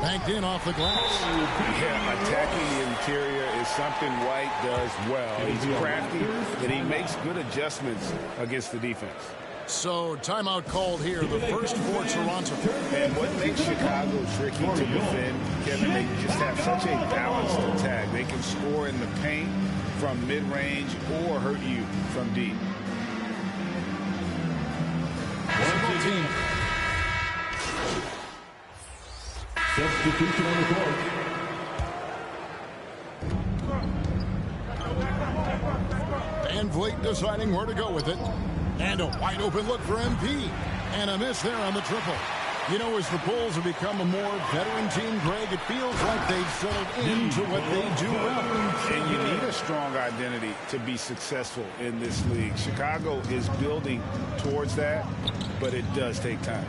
Banked in off the glass. Yeah, attacking the interior is something White does well. He's crafty, and he makes good adjustments against the defense. So, timeout called here, the first for Toronto. And what makes Chicago tricky to defend, Kevin, they just have such a balanced attack. They can score in the paint from mid-range or hurt you from deep. Single team. Substitution on the court. Van Vliet deciding where to go with it. And a wide open look for MP. And a miss there on the triple. You know, as the Bulls have become a more veteran team, Greg, it feels like they've settled into what they do well. And you need a strong identity to be successful in this league. Chicago is building towards that, but it does take time.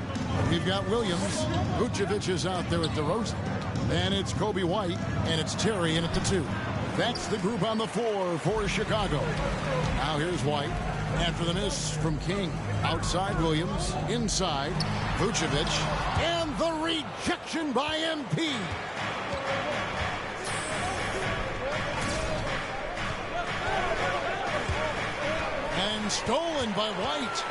We've got Williams. Vucevic is out there at DeRozan. And it's Kobe White, and it's Terry in at the 2. That's the group on the floor for Chicago. Now here's White. After the miss from King. Outside Williams. Inside Vucevic. And the rejection by MP. And stolen by White.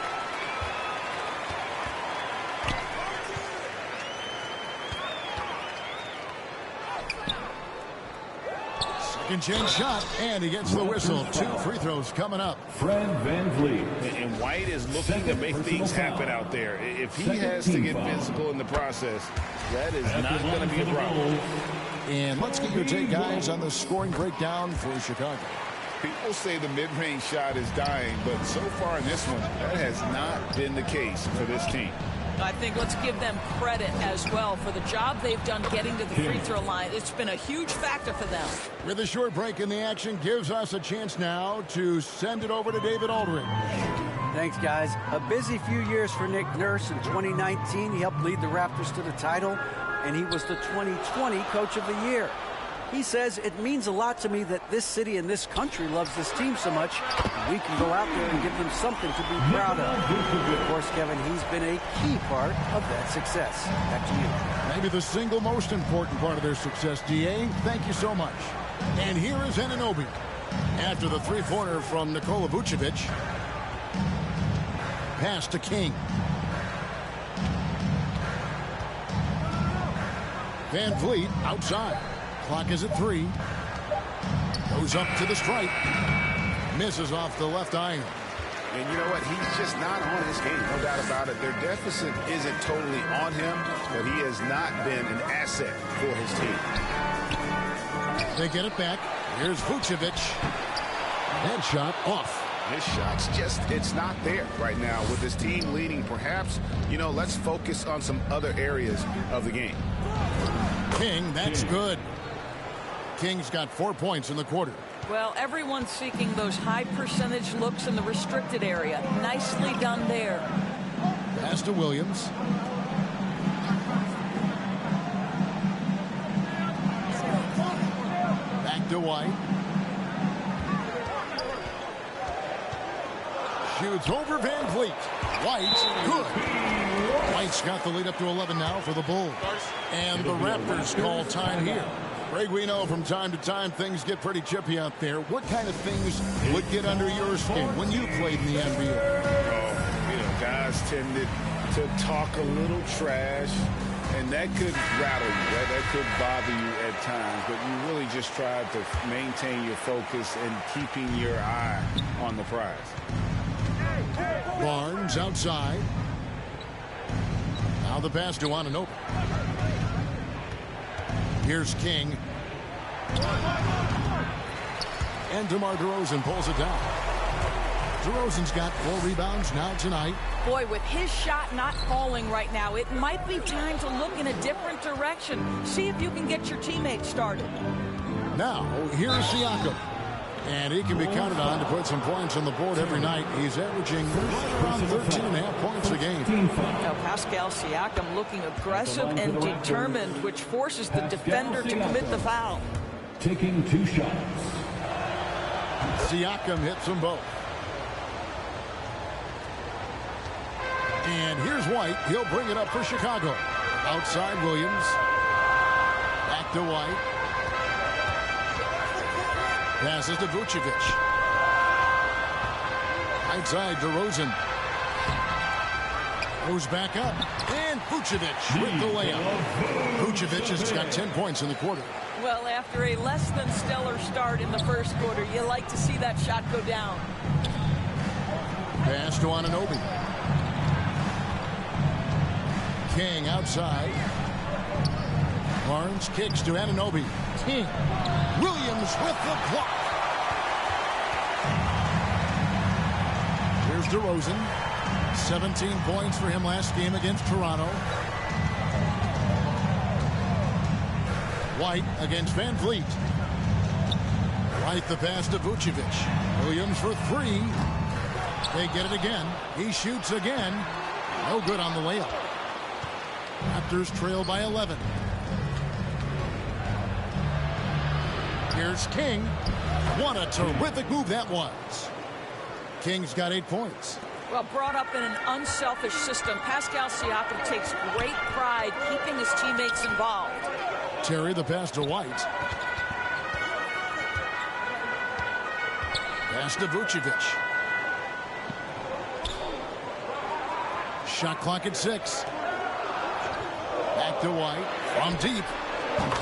Second chance shot, and he gets the whistle. 2 free throws coming up. Fred Van Vliet. And White is looking to make things happen out there. If he has to get physical in the process, that is not going to be a problem. And let's get your take, guys, on the scoring breakdown for Chicago. People say the mid-range shot is dying, but so far in this one, that has not been the case for this team. I think let's give them credit as well for the job they've done getting to the free throw line. It's been a huge factor for them. With a short break in the action, gives us a chance now to send it over to David Aldridge. Thanks, guys. A busy few years for Nick Nurse. In 2019, he helped lead the Raptors to the title, and he was the 2020 Coach of the Year. He says, it means a lot to me that this city and this country loves this team so much. We can go out there and give them something to be proud of. Of course, Kevin, he's been a key part of that success. Back to you. Maybe the single most important part of their success, DA. Thank you so much. And here is Anunoby. After the three-pointer from Nikola Vucevic. Pass to King. Van Vliet outside. Clock is at 3. Goes up to the stripe. Misses off the left iron. And you know what? He's just not on his game, no doubt about it. Their deficit isn't totally on him, but he has not been an asset for his team. They get it back. Here's Vucevic. Headshot off. His shot's just, it's not there right now with his team leading. Perhaps, you know, let's focus on some other areas of the game. King, that's good. King's got 4 points in the quarter. Well, everyone's seeking those high percentage looks in the restricted area. Nicely done there. Pass to Williams. Back to White. shoots over Van Vliet. White, good. White's got the lead up to 11 now for the Bulls. And the Raptors call time here. Greg, we know from time to time things get pretty chippy out there. What kind of things would get under your skin when you played in the NBA? Oh, guys tended to talk a little trash, and that could rattle you. That could bother you at times, but you really just tried to maintain your focus and keeping your eye on the prize. Barnes outside. Now the pass to Anunoby. Here's King. And DeMar DeRozan pulls it down. DeRozan's got 4 rebounds now tonight. Boy, with his shot not falling right now, it might be time to look in a different direction. See if you can get your teammates started. Now, here's Siakam. And he can be counted on to put some points on the board every night. He's averaging around 13.5 points a game. Now, Pascal Siakam looking aggressive and determined, which forces the defender to commit the foul. Taking 2 shots. Siakam hits them both. And here's White. He'll bring it up for Chicago. Outside Williams. Back to White. Passes to Vucevic. Outside DeRozan. Goes back up. And Vucevic with the layup. Vucevic has got 10 points in the quarter. Well, after a less than stellar start in the first quarter, you like to see that shot go down. Pass to Anunoby. King outside. Barnes kicks to Anunoby. King. Williams with the block. Here's DeRozan. 17 points for him last game against Toronto. White against Van Vliet. White the pass to Vucevic. Williams for 3. They get it again. He shoots again. No good on the layup. Raptors trail by 11. Here's King. What a terrific move that was. King's got 8 points. Well, brought up in an unselfish system, Pascal Siakam takes great pride keeping his teammates involved. Terry the pass to White. Pass to Vucevic. Shot clock at 6. Back to White from deep.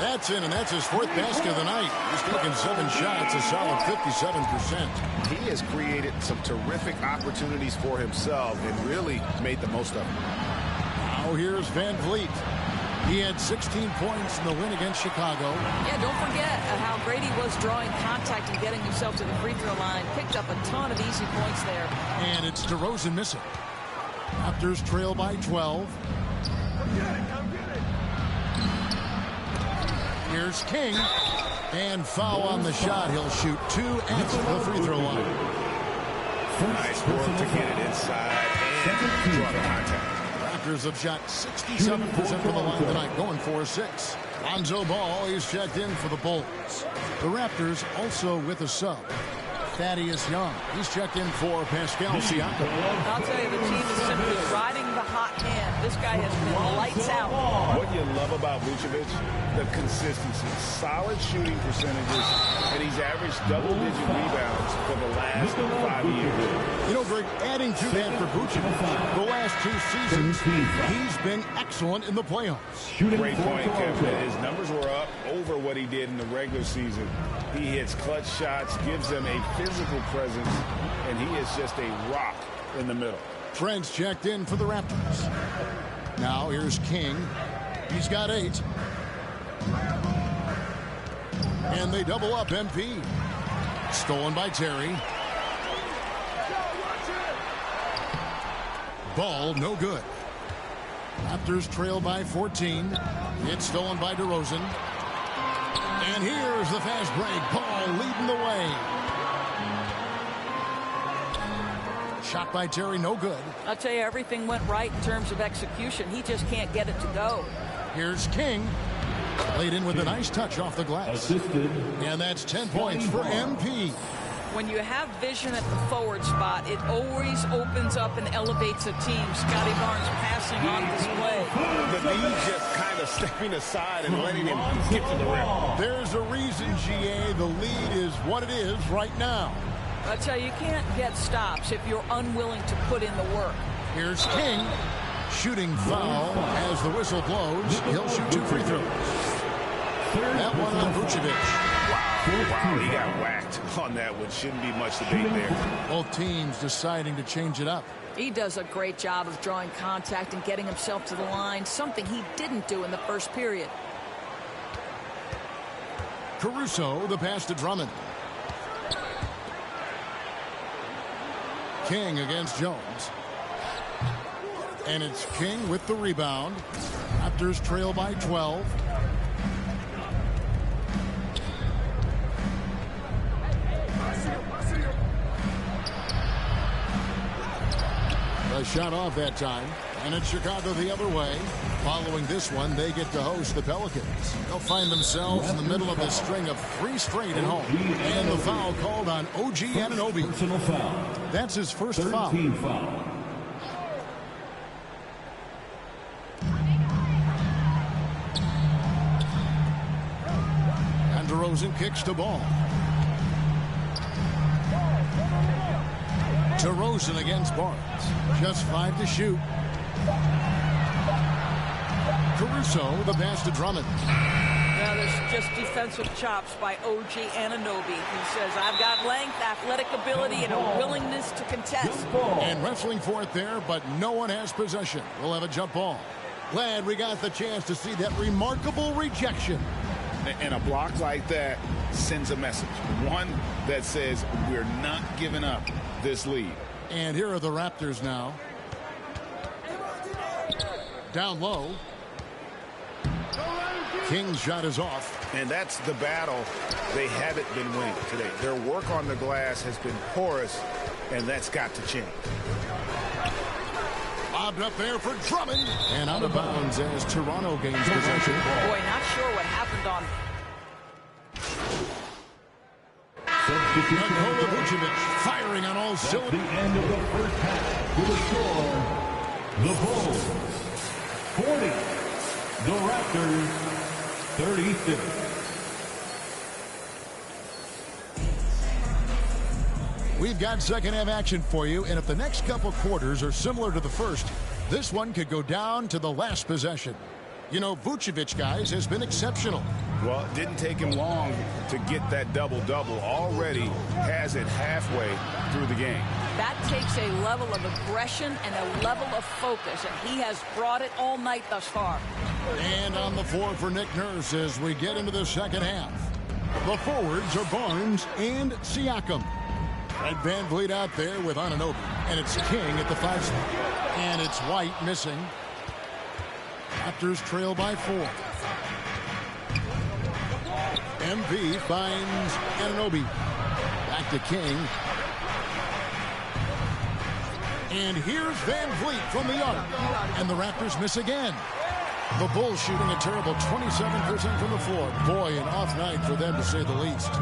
That's in, and that's his 4th basket of the night. He's taken 7 shots, a solid 57%. He has created some terrific opportunities for himself and really made the most of them. Now here's Van Vliet. He had 16 points in the win against Chicago. Yeah, don't forget how great he was drawing contact and getting himself to the free throw line. Picked up a ton of easy points there. And it's DeRozan missing. Raptors trail by 12. Here's King. And foul on the shot. He'll shoot 2 at the free throw line. Nice work to get it inside and draw the contact. Raptors have shot 67% from the line tonight, going 4-6. Lonzo Ball is checked in for the Bulls. The Raptors also with a sub. Thaddeus Young. He's checked in for Pascal Siakam. I'll tell you, the team is simply riding the hot hand. This guy has been lights out. What you love about Vucevic, the consistency, solid shooting percentages, and he's averaged double-digit rebounds for the last 5 years. You know, Greg, adding to that for Vucevic, the last 2 seasons, he's been excellent in the playoffs. Great point, Kevin. His numbers were up over what he did in the regular season. He hits clutch shots, gives them a physical presence, and he is just a rock in the middle. Fred's checked in for the Raptors. Now here's King. He's got 8. And they double up MP. Stolen by Terry. Ball no good. Raptors trail by 14. It's stolen by DeRozan. And here's the fast break. Ball leading the way. Shot by Terry, no good. I'll tell you, everything went right in terms of execution. He just can't get it to go. Here's King. Laid in with a nice touch off the glass. Assisted. And that's 10 points for MP. When you have vision at the forward spot, it always opens up and elevates a team. Scotty Barnes passing on display. The lead just kind of stepping aside and letting him get to the rim. There's a reason, GA, the lead is what it is right now. I tell you, you can't get stops if you're unwilling to put in the work. Here's King. Shooting foul as the whistle blows. He'll shoot 2 free throws. That one on Vucevic. Wow, he got whacked on that one. Shouldn't be much debate there. Both teams deciding to change it up. He does a great job of drawing contact and getting himself to the line, something he didn't do in the first period. Caruso, the pass to Drummond. King against Jones. And it's King with the rebound. Raptors trail by 12. A shot off that time, and it's Chicago the other way. Following this one, they get to host the Pelicans. They'll find themselves in the middle of a string of 3 straight at home. And the foul called on OG Anunoby. Personal foul. That's his first foul. 13 foul. And DeRozan kicks the ball. DeRozan against Barnes. Just 5 to shoot. Caruso, the pass to Drummond. Now there's just defensive chops by OG Anunoby. He says, I've got length, athletic ability, and a willingness to contest. And wrestling for it there, but no one has possession. We'll have a jump ball. Glad we got the chance to see that remarkable rejection. And a block like that sends a message. One that says we're not giving up this lead. And here are the Raptors now. Down low. King's shot is off. And that's the battle they haven't been winning today. Their work on the glass has been porous, and that's got to change. Lobbed up there for Drummond. And out of bounds as Toronto gains possession. Boy, not sure what happened on... Nikola Vucevic firing on all cylinders. At the end of the first half, to the score, the Bulls 40, the Raptors 36. We've got second half action for you, and if the next couple quarters are similar to the first, this one could go down to the last possession. You know, Vucevic, guys, has been exceptional. Well, it didn't take him long to get that double-double. Already has it halfway through the game. That takes a level of aggression and a level of focus, and he has brought it all night thus far. And on the floor for Nick Nurse as we get into the second half. The forwards are Barnes and Siakam. Fred VanVleet out there with Anunoby. And it's King at the 5 spot. And it's White missing. Raptors trail by 4. MP finds Anunoby. Back to King. And here's VanVleet from the arc. And the Raptors miss again. The Bulls shooting a terrible 27% from the floor. Boy, an off night for them to say the least.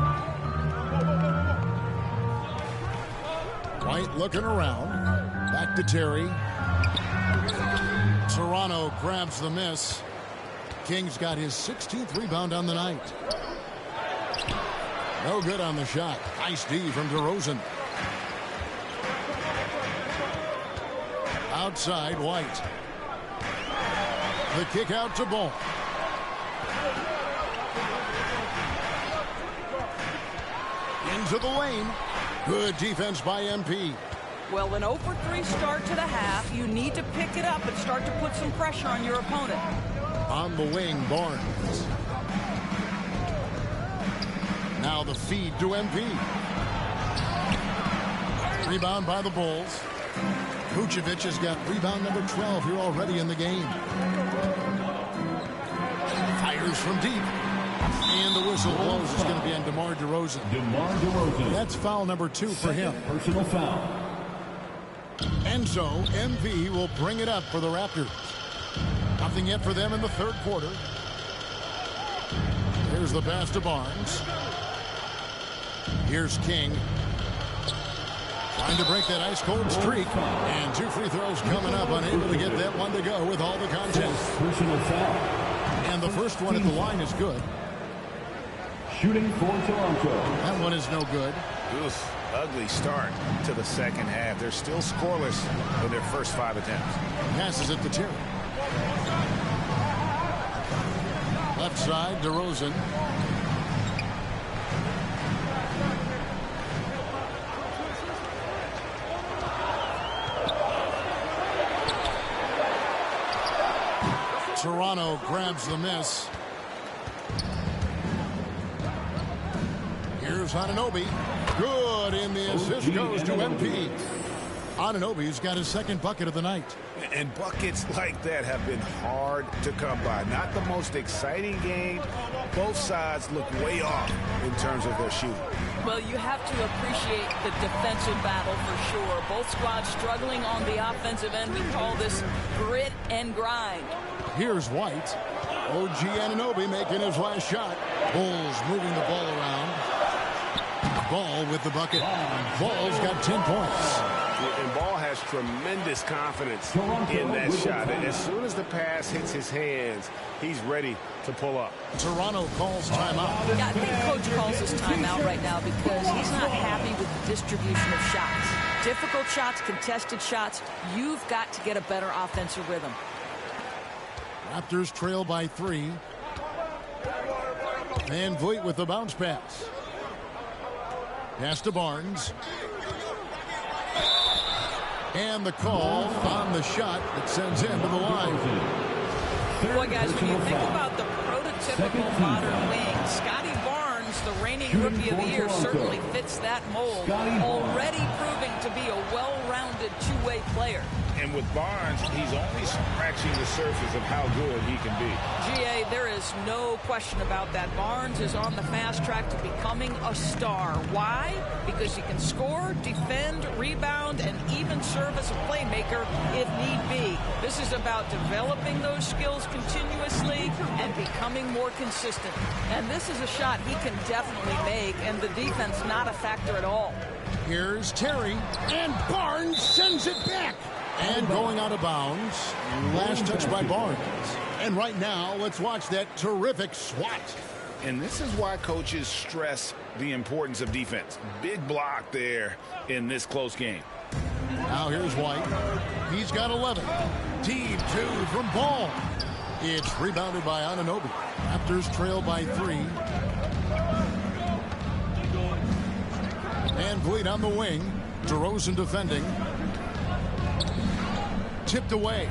White looking around. Back to Terry. Toronto grabs the miss. King's got his 16th rebound on the night. No good on the shot. Nice D from DeRozan. Outside, White. The kick out to Ball. Into the lane. Good defense by MP. Well, an 0-for-3 start to the half. You need to pick it up and start to put some pressure on your opponent. On the wing, Barnes. Now the feed to MP. Rebound by the Bulls. Vucevic has got rebound number 12 here already in the game. Fires from deep. And the whistle blows. It's going to be on DeMar DeRozan. DeMar DeRozan. That's foul number 2 for him. Personal foul. And so MP will bring it up for the Raptors. Nothing yet for them in the third quarter. Here's the pass to Barnes. Here's King. Trying to break that ice-cold streak. And 2 free throws coming up, unable to get that one to go with all the contact. Personal foul. And the first one at the line is good. Shooting for Toronto. That one is no good. Oof, ugly start to the second half. They're still scoreless in their first 5 attempts. Passes it to Terry. Left side, DeRozan. Toronto grabs the miss. Here's Anunoby. Good, and the assist goes to MP. Anunoby's got his second bucket of the night. And buckets like that have been hard to come by. Not the most exciting game. Both sides look way off in terms of their shooting. Well, you have to appreciate the defensive battle for sure. Both squads struggling on the offensive end. We call this grit and grind. Here's White. OG Anunoby making his last shot. Bulls moving the ball around. Ball with the bucket. Ball's got 10 points. And Ball has tremendous confidence in that shot. And as soon as the pass hits his hands, he's ready to pull up. Toronto calls timeout. Yeah, I think Coach calls his timeout right now because he's not happy with the distribution of shots. Difficult shots, contested shots. You've got to get a better offensive rhythm. Raptors trail by 3. Van Vliet with the bounce pass. Pass to Barnes. And the call on the shot that sends him to the line. Boy, guys, when you think about the prototypical modern wing, Scotty Barnes, the reigning Rookie of the Year, certainly fits that mold. Already proving to be a well-rounded two-way player. And with Barnes, he's only scratching the surface of how good he can be. G.A., there is no question about that. Barnes is on the fast track to becoming a star. Why? Because he can score, defend, rebound, and even serve as a playmaker if need be. This is about developing those skills continuously and becoming more consistent. And this is a shot he can definitely make, and the defense not a factor at all. Here's Terry, and Barnes sends it back. And going out of bounds. Last touch by Barnes. And right now, let's watch that terrific swat. And this is why coaches stress the importance of defense. Big block there in this close game. Now here's White. He's got 11. Deep 2 from Ball. It's rebounded by Anunoby. Raptors trail by 3. Van Vliet on the wing. DeRozan defending. Tipped away.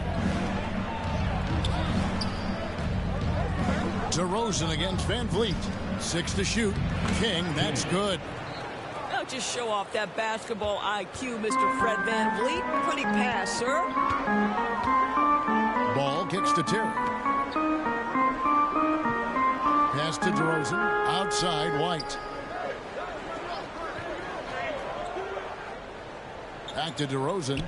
DeRozan against Van Vliet. 6 to shoot. King, that's good. Now just show off that basketball IQ, Mr. Fred Van Vliet. Pretty pass, sir. Ball kicks to Terry. Pass to DeRozan. Outside, White. Back to DeRozan.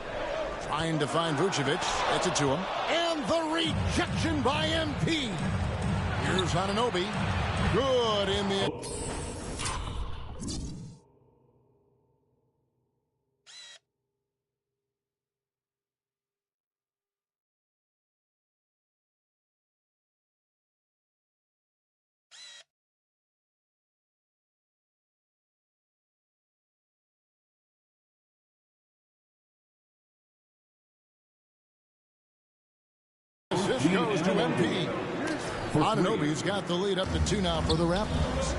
Trying to find Vucevic. Gets it to him. And the rejection by MP. Here's Anunoby. Good in the... This goes to MP. Anunoby's got the lead up to 2 now for the Raptors.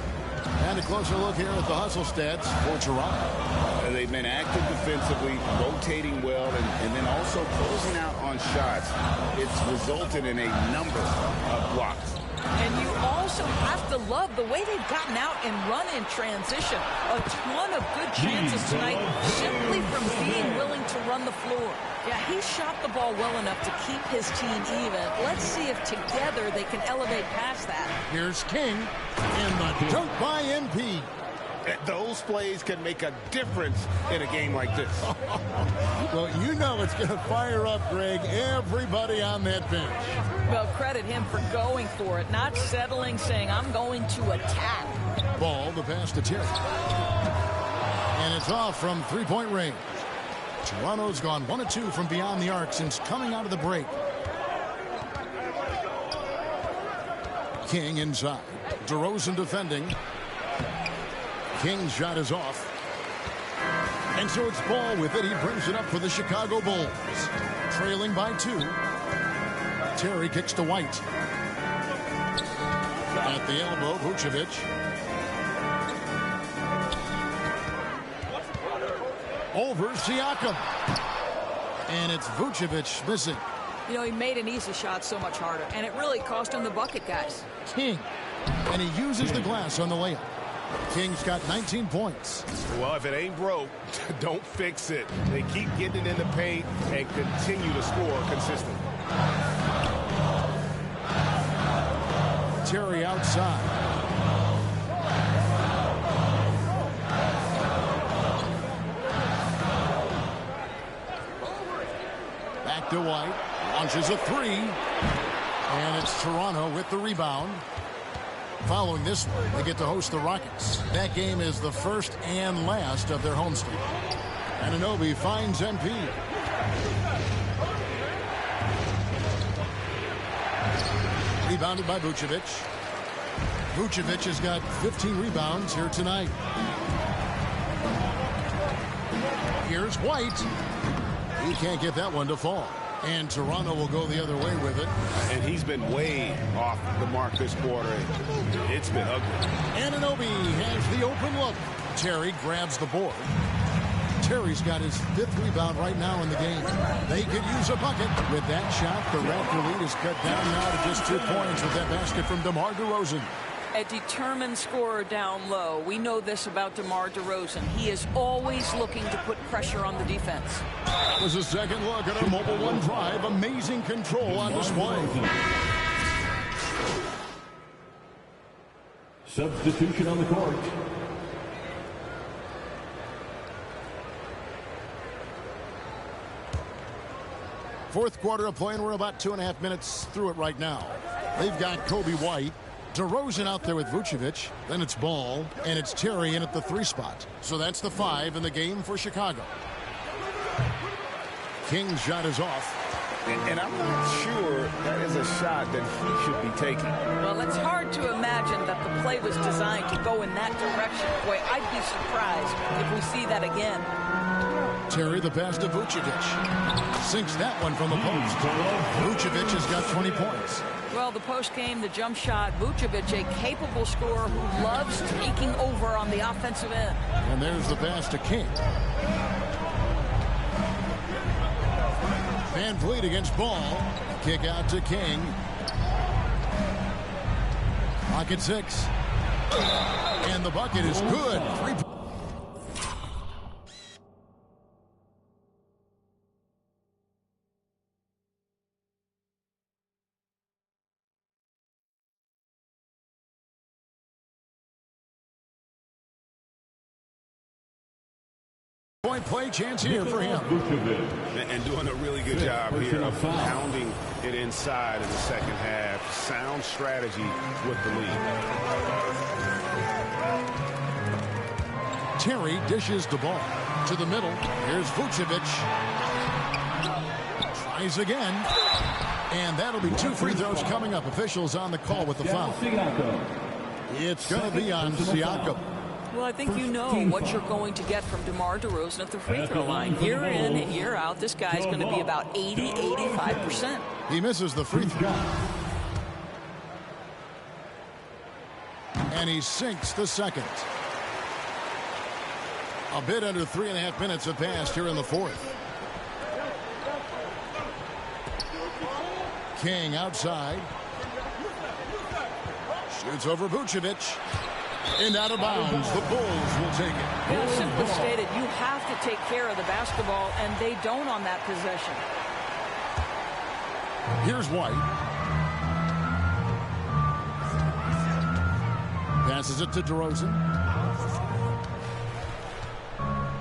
And a closer look here at the hustle stats for Toronto. They've been active defensively, rotating well, and then also closing out on shots. It's resulted in a number of blocks. And you also have to love the way they've gotten out and run in transition. A ton of good chances tonight simply from being willing to run the floor. Yeah, he shot the ball well enough to keep his team even. Let's see if together they can elevate past that. Here's King, and the dunk by MP. Those plays can make a difference in a game like this. Well, you know it's going to fire up, Greg, everybody on that bench. Well, credit him for going for it, not settling, saying, I'm going to attack. Ball, the pass to Terry. And it's off from three-point range. Toronto's gone 1 of 2 from beyond the arc since coming out of the break. King inside. DeRozan defending. King's shot is off. And so it's Ball with it. He brings it up for the Chicago Bulls. Trailing by 2. Terry kicks to White. At the elbow, Vucevic. Over Siakam. And it's Vucevic missing. You know, he made an easy shot so much harder, and it really cost him the bucket, guys. King. And he uses the glass on the layup. King's got 19 points. Well, if it ain't broke, don't fix it. They keep getting it in the paint and continue to score consistently. Terry outside. Back to White. Launches a 3. And it's Toronto with the rebound. Following this one, they get to host the Rockets. That game is the first and last of their homestand. Anunoby finds MP. Rebounded by Vucevic. Vucevic has got 15 rebounds here tonight. Here's White. He can't get that one to fall. And Toronto will go the other way with it. And he's been way off the mark this quarter. It's been ugly. Anunoby has the open look. Terry grabs the board. Terry's got his 5th rebound right now in the game. They could use a bucket. With that shot, the Raptor lead is cut down now to just 2 points with that basket from DeMar DeRozan. A determined scorer down low. We know this about DeMar DeRozan. He is always looking to put pressure on the defense. That was a second look at a Mobile One drive. Amazing control on display. Substitution on the court. Fourth quarter of play, and we're about 2.5 minutes through it right now. They've got Kobe White. DeRozan out there with Vucevic. Then it's Ball, and it's Terry in at the 3 spot. So that's the 5 in the game for Chicago. King's shot is off. And I'm not sure that is a shot that he should be taking. Well, it's hard to imagine that the play was designed to go in that direction. Boy, I'd be surprised if we see that again. Terry the pass to Vucevic. Sinks that one from the post. Vucevic has got 20 points. Well, the post game, the jump shot. Vucevic, a capable scorer who loves taking over on the offensive end. And there's the pass to King. Van Vliet against Ball. Kick out to King. Pocket 6. And the bucket is good. 3 point play chance here for him. And doing a really good job here of pounding it inside in the second half. Sound strategy with the lead. Terry dishes the ball to the middle. Here's Vucevic. Tries again. And that'll be 2 free throws coming up. Officials on the call with the foul. It's going to be on Siakam. Well, I think you know what you're going to get from DeMar DeRozan at the free throw line. Year in and year out, this guy's going to be about 80, 85%. He misses the free throw. And he sinks the second. A bit under 3.5 minutes have passed here in the fourth. King outside. Shoots over Vucevic. And out of bounds. The Bulls will take it. Yeah, simply stated, you have to take care of the basketball, and they don't on that possession. Here's White. Passes it to DeRozan.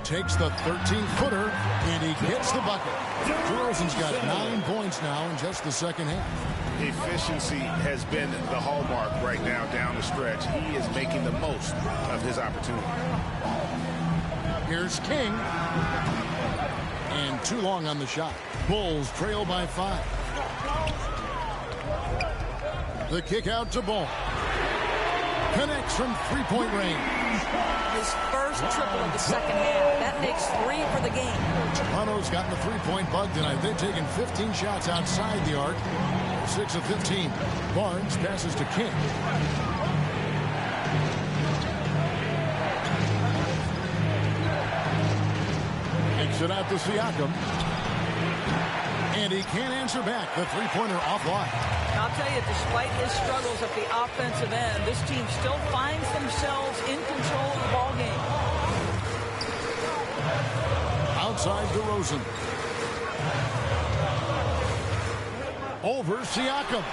Takes the 13-footer, and he gets the bucket. DeRozan's got 9 points now in just the second half. Efficiency has been the hallmark right now down the stretch. He is making the most of his opportunity. Here's King. And too long on the shot. Bulls trail by 5. The kick out to Ball. Connects from three-point range. His first triple of the second half. That makes 3 for the game. Toronto's gotten the three-point bug tonight. They've taken 15 shots outside the arc. 6 of 15. Barnes passes to King. Kicks it out to Siakam. And he can't answer back. The three-pointer offline. I'll tell you, despite his struggles at the offensive end, this team still finds themselves in control of the ball game. Outside DeRozan. Over Siakam.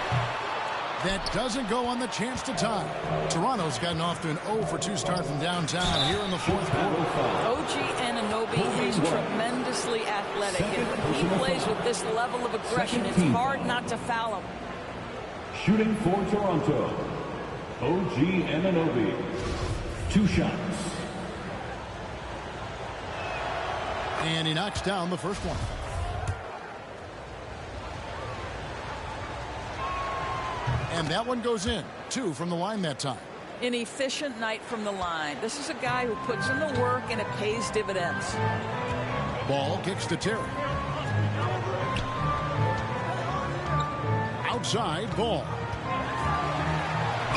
That doesn't go on the chance to tie. Toronto's gotten off to an 0-for-2 start from downtown here in the fourth quarter. OG Anunoby is tremendously athletic, and when he plays with this level of aggression, it's hard not to foul him. Shooting for Toronto, OG Anunoby. 2 shots. And he knocks down the first one. And that one goes in. 2 from the line that time. An efficient night from the line. This is a guy who puts in the work and it pays dividends. Ball kicks to Terry. Outside, Ball.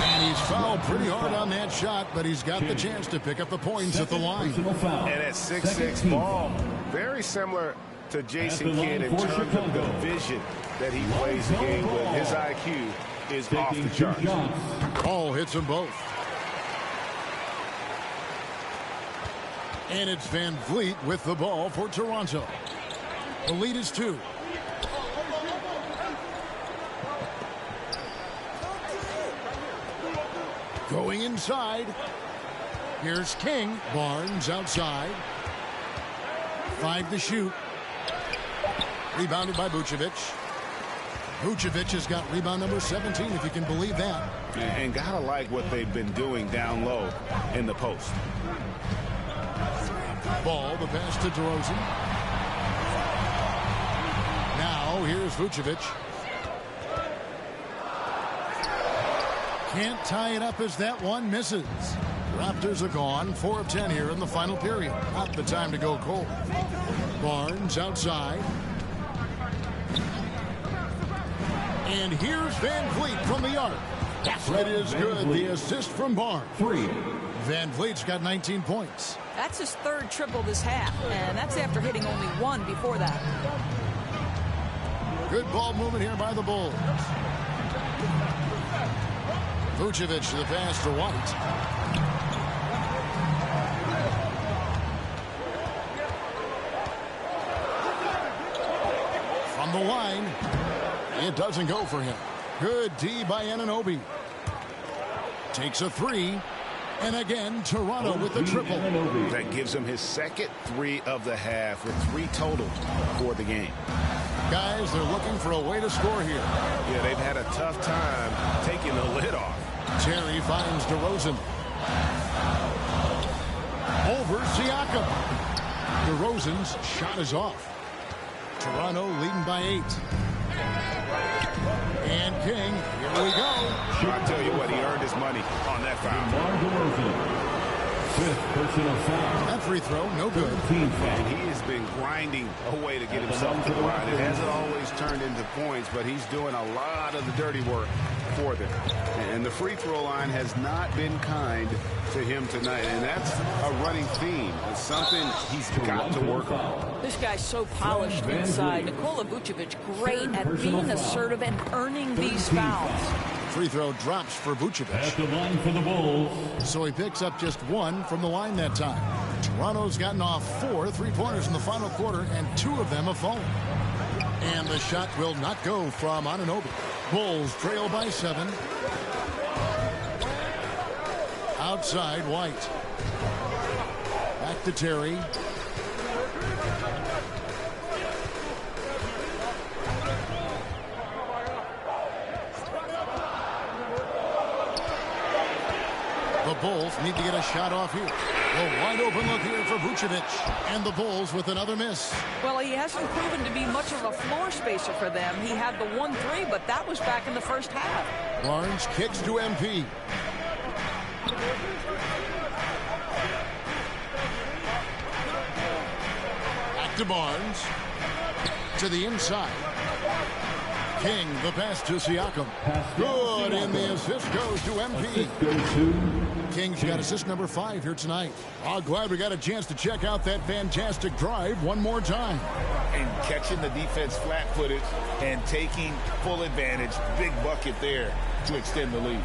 And he's fouled pretty hard on that shot, but he's got the chance to pick up the points at the line. And at 6'6", Ball, very similar to Jason Kidd in terms of the vision that he plays the game with. His IQ is off the charts. Ball hits them both. And it's Van Vliet with the ball for Toronto. The lead is 2. Going inside. Here's King. Barnes outside. 5 to shoot. Rebounded by Vucevic. Vucevic has got rebound number 17, if you can believe that. And gotta like what they've been doing down low in the post. Ball, the pass to DeRozan. Now, here's Vucevic. Can't tie it up as that one misses. Raptors are gone. 4 of 10 here in the final period. Not the time to go cold. Barnes outside. And here's Van Vliet from the arc. It is good. The assist from Barnes. 3. Van Vliet's got 19 points. That's his 3rd triple this half, and that's after hitting only 1 before that. Good ball movement here by the Bulls. Vucevic to the pass to White. From the line, it doesn't go for him. Good D by Anunoby. Takes a 3. And again, Toronto with the triple. That gives him his second 3 of the half with 3 total for the game. Guys, they're looking for a way to score here. Yeah, they've had a tough time taking the lid off. Terry finds DeRozan. Over Siakam. DeRozan's shot is off. Toronto leading by 8. And King, here we go. I tell you what, he earned his money on that foul. 5th personal foul. That free throw, no good. And he has been grinding a way to get himself to the line. It hasn't always turned into points, but he's doing a lot of the dirty work for them. And the free throw line has not been kind to him tonight, and that's a running theme. It's something he's got to work on. This guy's so polished inside. Nikola Vucevic, great at being assertive and earning these fouls. Free throw drops for Vucevic. At the line for the Bulls. So he picks up just 1 from the line that time. Toronto's gotten off 4 3-pointers in the final quarter, and 2 of them have fallen. And the shot will not go from Anunoby. Bulls trail by 7. Outside, White. Back to Terry. The Bulls need to get a shot off here. A wide open look here for Vucevic. And the Bulls with another miss. Well, he hasn't proven to be much of a floor spacer for them. He had the 1-3, but that was back in the first half. Barnes kicks to MP. Back to Barnes. To the inside. King, the pass to Siakam. Good, and the assist goes to MP. King's got assist number 5 here tonight. Oh, glad we got a chance to check out that fantastic drive one more time. And catching the defense flat-footed and taking full advantage. Big bucket there to extend the lead.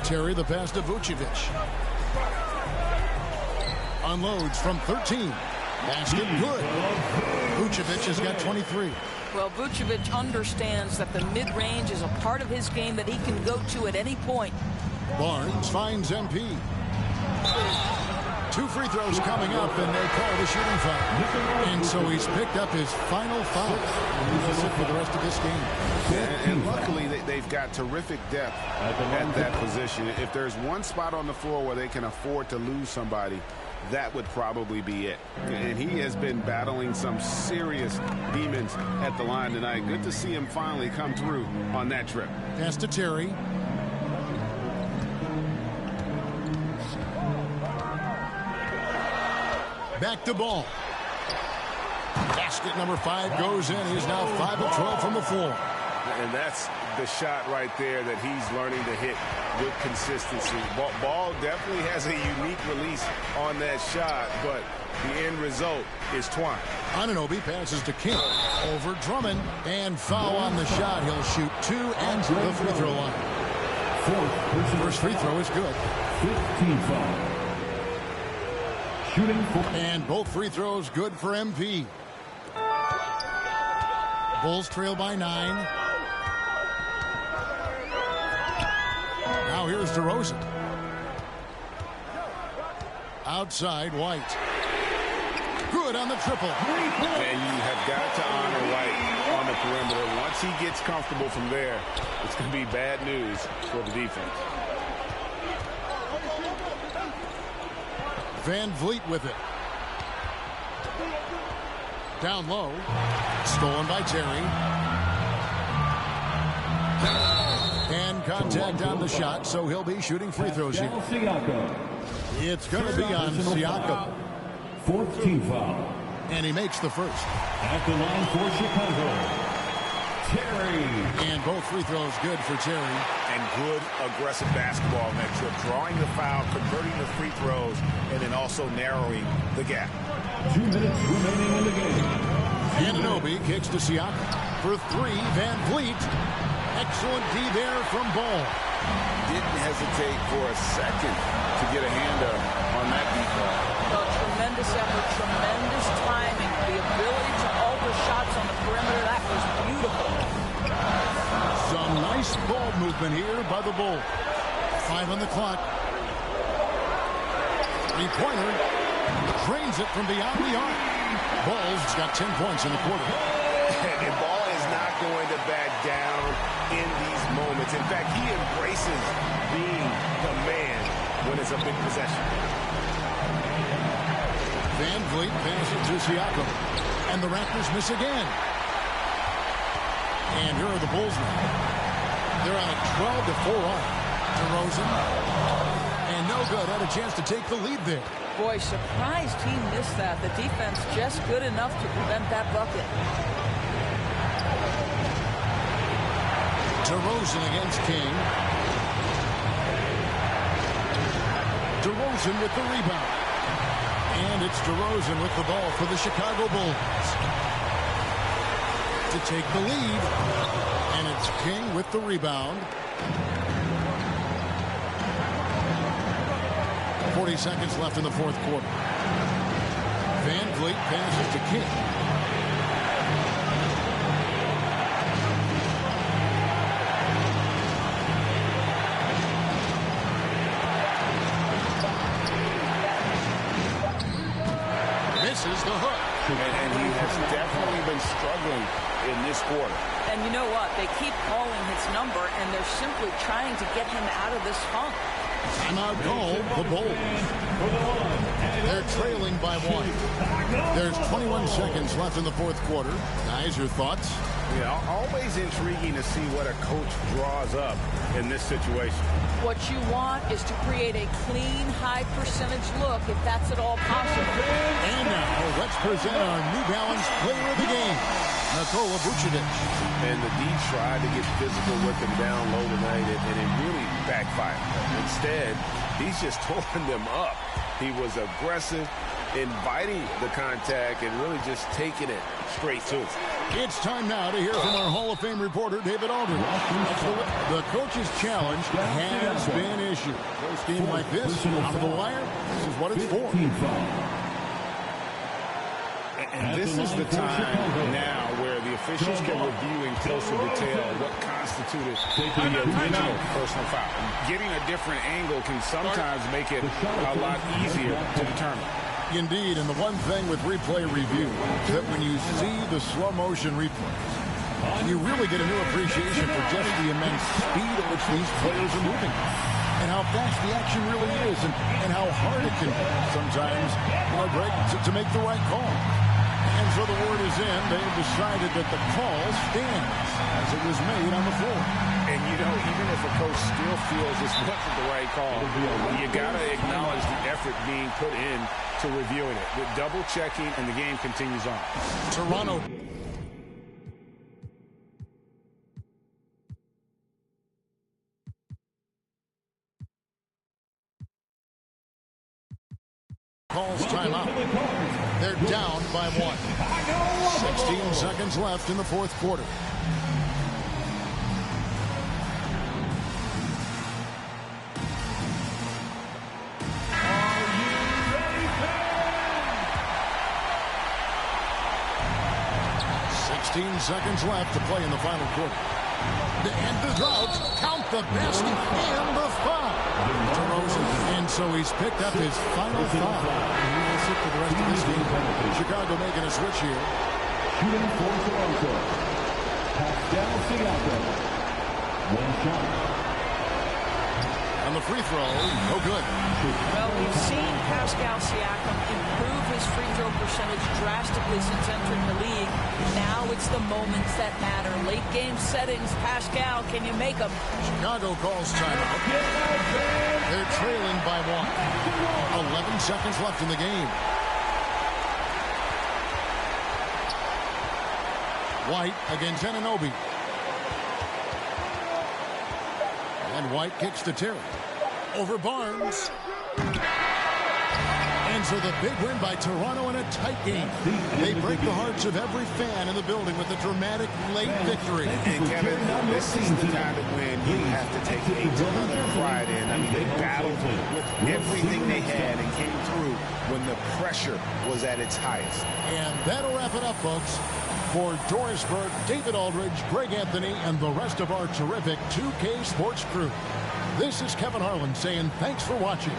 Terry, the pass to Vucevic. Unloads from 13. Basket good. Vucevic has got 23. Well, Vucevic understands that the mid-range is a part of his game that he can go to at any point. Barnes finds MP. 2 free throws coming up, and they call the shooting foul. And so he's picked up his final foul. And he'll sit for the rest of this game. And luckily, they've got terrific depth at that position. If there's one spot on the floor where they can afford to lose somebody, that would probably be it. And he has been battling some serious demons at the line tonight. Good to see him finally come through on that trip. Pass to Terry. Back to Ball. Basket number 5 goes in. He's now 5 of 12 from the floor. And that's the shot right there that he's learning to hit with consistency. Ball definitely has a unique release on that shot, but the end result is Twine. Anunoby passes to King. Over Drummond. And foul on the shot. He'll shoot 2 and to the free throw line. First free throw is good. 15 foul. Shooting for. And both free throws good for MP. Bulls trail by 9. Now here's DeRozan. Outside, White. Good on the triple. And you have got to honor White on the perimeter. Once he gets comfortable from there, it's going to be bad news for the defense. Van Vliet with it. Down low. Stolen by Terry. And contact on the shot, so he'll be shooting free throws here. It's going to be on Siakam. 4th team foul. And he makes the first. At the line for Chicago, Terry. And both free throws good for Terry. And good aggressive basketball in that trip. Drawing the foul, converting the free throws, and then also narrowing the gap. 2 minutes remaining in the game. Anunoby kicks to Siakam. For 3, Van Vliet. Excellent D there from Ball. Didn't hesitate for a second to get a hand up on that defense. Tremendous effort, tremendous timing, the ability to alter shots on the perimeter. That was beautiful. Some nice ball movement here by the Bulls. 5 on the clock. 3-pointer. Drains it from beyond the arc. Bulls has got 10 points in the quarter. And Ball is not going to back down in these moments. In fact, he embraces being the man when it's a big possession. Van Vliet passes to Siakam. And the Raptors miss again. And here are the Bulls now. They're on a 12-4 run. DeRozan. And no good. Had a chance to take the lead there. Boy, surprised he missed that. The defense just good enough to prevent that bucket. DeRozan against King. DeRozan with the rebound. And it's DeRozan with the ball for the Chicago Bulls to take the lead. And it's King with the rebound. 40 seconds left in the fourth quarter. Van Vliet passes to King. Misses the hook. And he has definitely been struggling in this quarter. And you know what? They keep calling his number, and they're simply trying to get him out of this funk. Timeout call, the Bulls. They're trailing by 1. There's 21 seconds left in the fourth quarter. Guys, your thoughts? Yeah, always intriguing to see what a coach draws up in this situation. What you want is to create a clean, high-percentage look, if that's at all possible. And now, let's present our New Balance player of the game, Nikola Vucevic. And the D tried to get physical with him down low tonight, and it really backfired. Instead, he's just tore them up. He was aggressive, inviting the contact, and really just taking it straight to it. It's time now to hear from our Hall of Fame reporter, David Aldridge. The coach's challenge has been issued. Close game like this, out of the wire, this is what it's for. And this is the time now where the officials can review in closer detail what constituted the original personal foul. Getting a different angle can sometimes make it a lot easier to determine. Indeed, and the one thing with replay review is that when you see the slow motion replays, you really get a new appreciation for just the immense speed at which these players are moving and how fast the action really is and how hard it can sometimes break to make the right call. And so the word is in. They've decided that the call stands as it was made on the floor. And, you know, even if a coach still feels this wasn't the right call, you got to acknowledge the effort being put in to reviewing it, with double checking, and the game continues on. Toronto. Calls timeout. They're down by 1. 16 seconds left in the fourth quarter. Seconds left to play in the final quarter. And the drought, count the basket and the foul. DeRozan, and so he's picked up his final foul. He will sit for the rest of this game. Chicago making a switch here. Shooting for Toronto. Pascal Siakam. One shot. On the free throw, no good. Well, we've seen Pascal Siakam improve his free throw percentage drastically since entering the league. Now it's the moments that matter. Late game settings, Pascal, can you make them? Chicago calls timeout. They're trailing by 1. 11 seconds left in the game. White against Anunoby. And White kicks to Terry. Over Barnes. And so the big win by Toronto in a tight game. They break the hearts of every fan in the building with a dramatic late victory. And Kevin, this is the kind of win you have to take a ton of pride in. I mean, they battled with everything they had and came through when the pressure was at its highest. And that'll wrap it up, folks. For Doris Burke, David Aldridge, Greg Anthony, and the rest of our terrific 2K Sports crew, this is Kevin Harlan saying thanks for watching.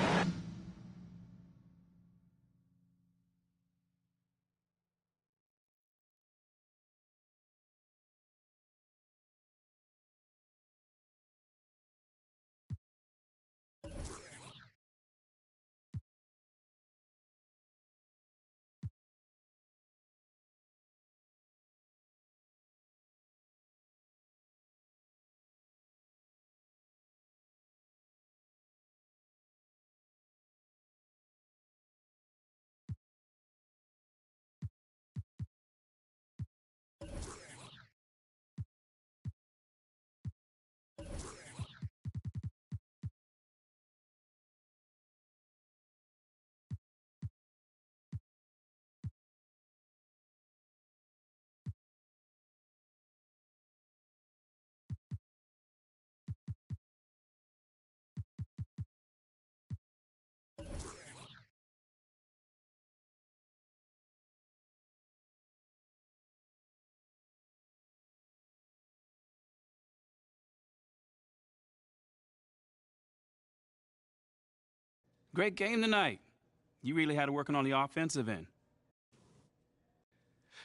Great game tonight. You really had it working on the offensive end.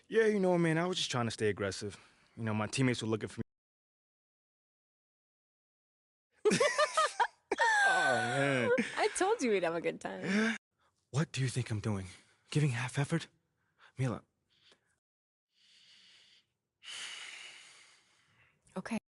Yeah, you know, man, I was just trying to stay aggressive. You know, my teammates were looking for me. Oh, man. I told you we'd have a good time. What do you think I'm doing? Giving half effort? Mila. Okay.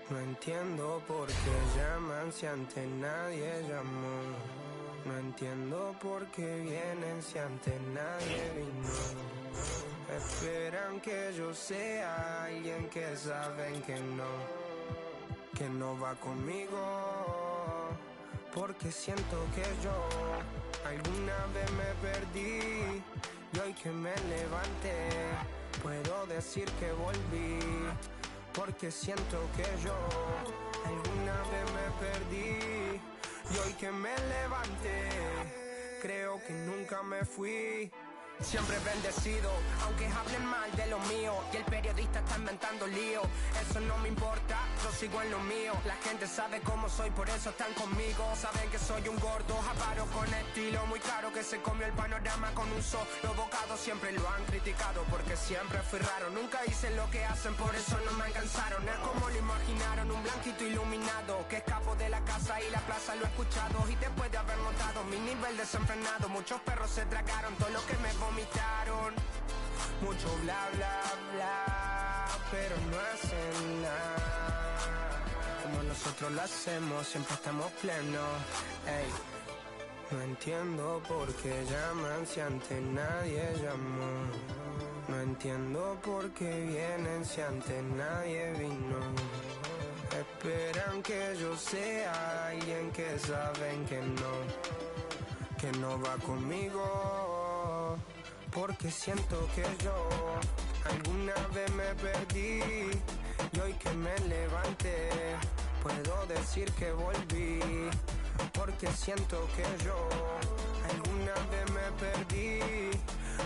No entiendo por qué llaman si antes nadie llamó. No entiendo por qué vienen si antes nadie vino. Esperan que yo sea alguien que saben que no va conmigo. Porque siento que yo alguna vez me perdí y hoy que me levanté puedo decir que volví. Porque siento que yo alguna vez me perdí y hoy que me levanté creo que nunca me fui. Siempre bendecido, aunque hablen mal de lo mío y el periodista está inventando lío. Eso no me importa, yo sigo en lo mío. La gente sabe cómo soy, por eso están conmigo. Saben que soy un gordo, avaro con estilo muy caro, que se comió el panorama con un solo bocado. Siempre lo han criticado porque siempre fui raro. Nunca hice lo que hacen, por eso no me alcanzaron. Es como lo imaginaron, un blanquito iluminado que escapo de la casa y la plaza lo he escuchado. Y después de haber notado mi nivel desenfrenado, muchos perros se tragaron todo lo que me vomitaron. Mucho bla bla bla, pero no hacen nada. Como nosotros lo hacemos, siempre estamos plenos. Ey. No entiendo por qué llaman si antes nadie llamó. No entiendo por qué vienen si antes nadie vino. Esperan que yo sea alguien que saben que no va conmigo. Porque siento que yo alguna vez me perdí y hoy que me levanté puedo decir que volví. Porque siento que yo alguna vez me perdí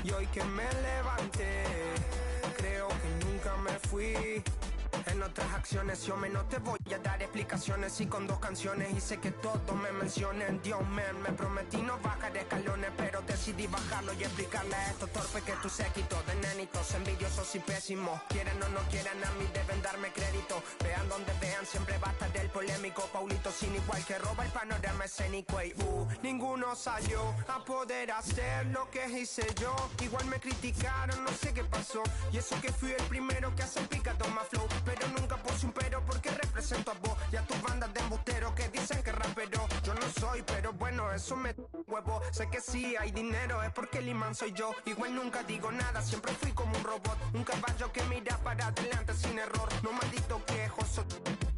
y hoy que me levanté creo que nunca me fui. En otras acciones yo no te voy a dar explicaciones y con 2 canciones hice que todos me mencionen. Dios me prometí no bajar escalones, pero decidí bajarlo y explicarle a estos torpes que tú séquito de nenitos envidiosos y pésimos. Quieren o no quieran, a mí deben darme crédito. Vean donde vean, siempre va a estar el polémico Paulito sin igual que roba el panorama escénico. Y ninguno salió a poder hacer lo que hice yo. Igual me criticaron, no sé qué pasó. Y eso que fui el primero que hace pica toma flow. Pero nunca puse un pero porque represento a vos y a tus bandas de embusteros que dicen que rapero yo no soy, pero bueno, eso me huevo. Sé que sí hay dinero, es porque el imán soy yo. Igual nunca digo nada, siempre fui como un robot. Un caballo que mira para adelante sin error. No maldito quejoso,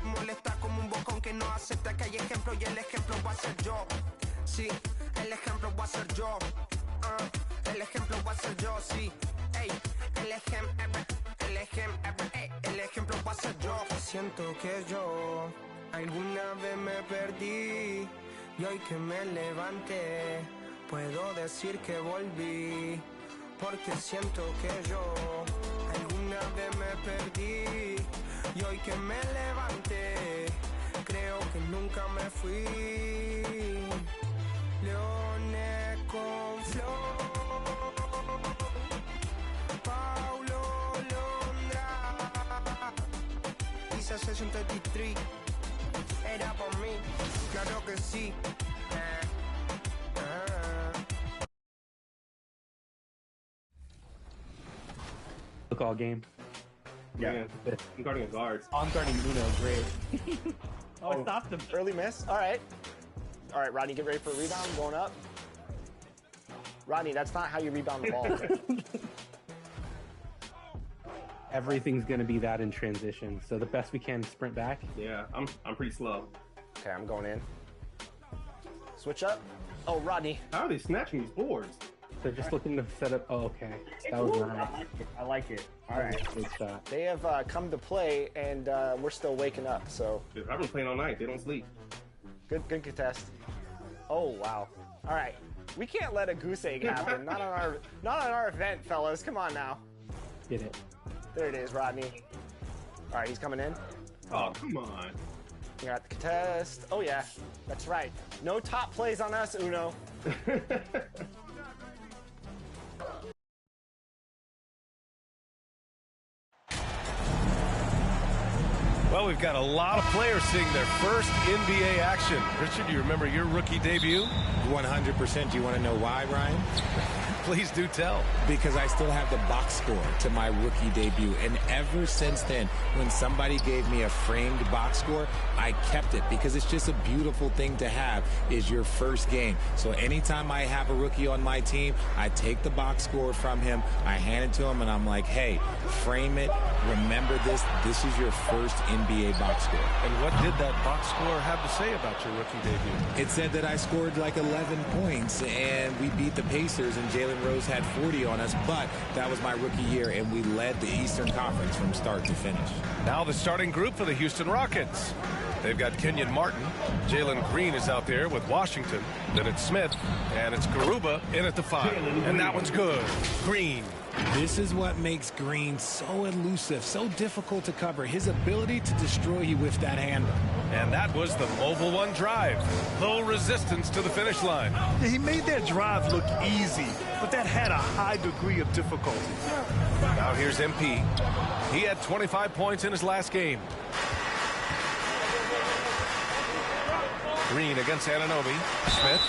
molesta como un bocón que no acepta que hay ejemplo y el ejemplo va a ser yo. Sí, el ejemplo va a ser yo. El ejemplo va a ser yo, sí. Ey, el ejemplo va a ser yo. Siento que yo alguna vez me perdí y hoy que me levanté puedo decir que volví. Porque siento que yo alguna vez me perdí y hoy que me levanté creo que nunca me fui. Leones con flor, Paulo Londra, Isa Session 33, era por mí, claro que sí. Look all game. Yeah, I'm guarding a guard. Oh, I'm guarding Uno. Great. Oh, stopped him. Early miss. All right. All right, Rodney, get ready for a rebound. Going up. Rodney, that's not how you rebound the ball. Everything's gonna be that in transition. So the best we can is sprint back. Yeah, I'm pretty slow. Okay, I'm going in. Switch up. Oh, Rodney. How are they snatching these boards? They're just looking to set up. Oh, okay. That was nice. I like it. All right. Good shot. They have come to play, and we're still waking up. So Dude, I've been playing all night. They don't sleep. good contest. Oh wow. All right. We can't let a goose egg happen. Not on our event, fellas. Come on now. Get it. There it is, Rodney. All right, he's coming in. Oh, come on. We got the contest. Oh yeah, that's right. No top plays on us, Uno. Well, we've got a lot of players seeing their first NBA action. Richard, do you remember your rookie debut? 100%. Do you want to know why, Ryan? Please do tell. Because I still have the box score to my rookie debut. And ever since then, when somebody gave me a framed box score, I kept it because it's just a beautiful thing to have is your first game. So anytime I have a rookie on my team, I take the box score from him, I hand it to him, and I'm like, hey, frame it. Remember this. This is your first NBA box score. And what did that box score have to say about your rookie debut? It said that I scored like 11 points, and we beat the Pacers, and Jalen Rose had 40 on us, but that was my rookie year, and we led the Eastern Conference from start to finish. Now the starting group for the Houston Rockets. They've got Kenyon Martin. Jalen Green is out there with Washington. Then it's Smith, and it's Garuba in at the 5. And that one's good. Green. This is what makes Green so elusive, so difficult to cover. His ability to destroy you with that handle. And that was the Mobile One drive. Low resistance to the finish line. Yeah, he made that drive look easy, but that had a high degree of difficulty. Now here's MP. He had 25 points in his last game. Green against Anunoby. Smith.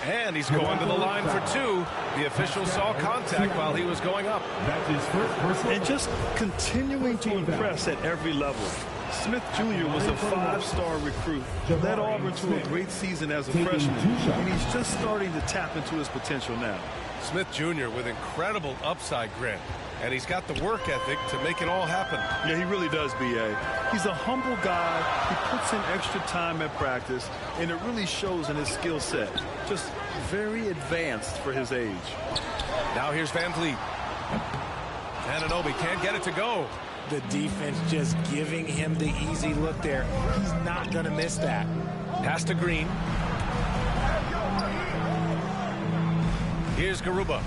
And he's going to the line for 2. The official saw contact while he was going up. That's his first personal. And just continuing to impress at every level. Smith Jr. was a 5-star recruit. Led Auburn to a great season as a freshman. And he's just starting to tap into his potential now. Smith Jr. with incredible upside grit. And he's got the work ethic to make it all happen. Yeah, he really does, B.A. He's a humble guy. He puts in extra time at practice, and it really shows in his skill set. Just very advanced for his age. Now here's Van Vliet. Anunoby can't get it to go. The defense just giving him the easy look there. He's not going to miss that. Pass to Green. Here's Garuba.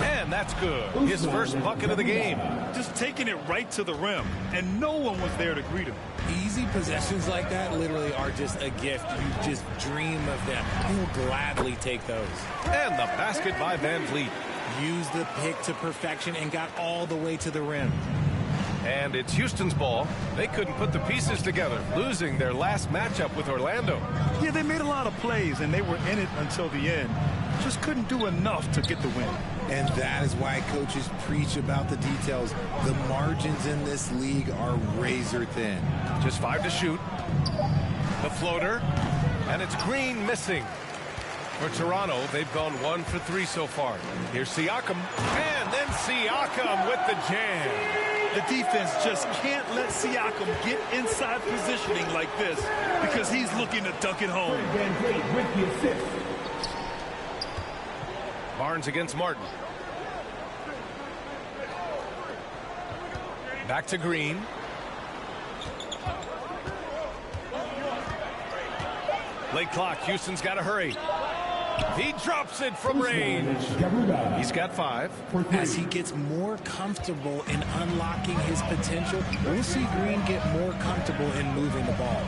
And that's good. His first bucket of the game. Just taking it right to the rim, and no one was there to greet him. Easy possessions like that literally are just a gift. You just dream of them. You'll gladly take those. And the basket by Van Vliet. Used the pick to perfection and got all the way to the rim. And it's Houston's ball. They couldn't put the pieces together, losing their last matchup with Orlando. Yeah, they made a lot of plays, and they were in it until the end. Just couldn't do enough to get the win. And that is why coaches preach about the details. The margins in this league are razor thin. Just 5 to shoot. The floater. And it's Green missing. For Toronto, they've gone 1 for 3 so far. Here's Siakam. And then Siakam with the jam. The defense just can't let Siakam get inside positioning like this because he's looking to dunk it home. Barnes against Martin. Back to Green. Late clock. Houston's got to hurry. He drops it from range. He's got 5. As he gets more comfortable in unlocking his potential, we'll see Green get more comfortable in moving the ball.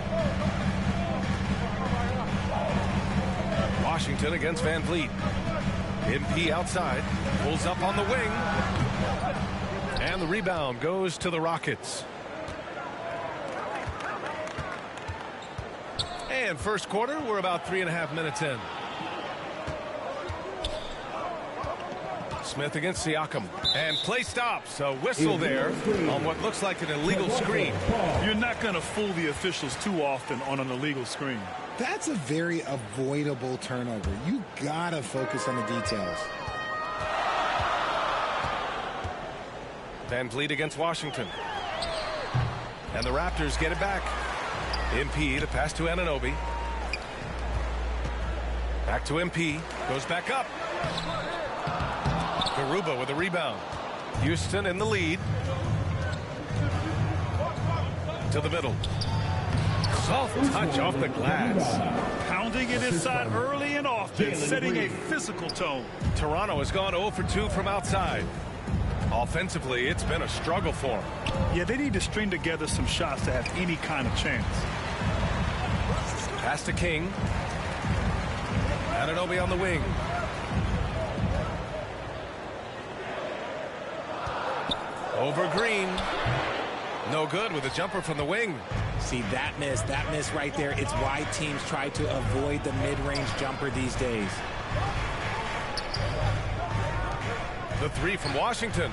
Washington against Van Vliet. MP outside. Pulls up on the wing. And the rebound goes to the Rockets. And first quarter, we're about 3.5 minutes in. Smith against Siakam. And play stops. A whistle there on what looks like an illegal screen. You're not going to fool the officials too often on an illegal screen. That's a very avoidable turnover. You got to focus on the details. Van Vliet against Washington. And the Raptors get it back. MP to pass to Anunoby. Back to MP. Goes back up. Garuba with a rebound. Houston in the lead. To the middle. Soft touch off the glass. Pounding it inside early and often, setting a physical tone. Toronto has gone 0 for 2 from outside. Offensively, it's been a struggle for them. Yeah, they need to string together some shots to have any kind of chance. Pass to King. Anunoby on the wing. Over Green. No good with a jumper from the wing. See, that miss right there. It's why teams try to avoid the mid-range jumper these days. The three from Washington.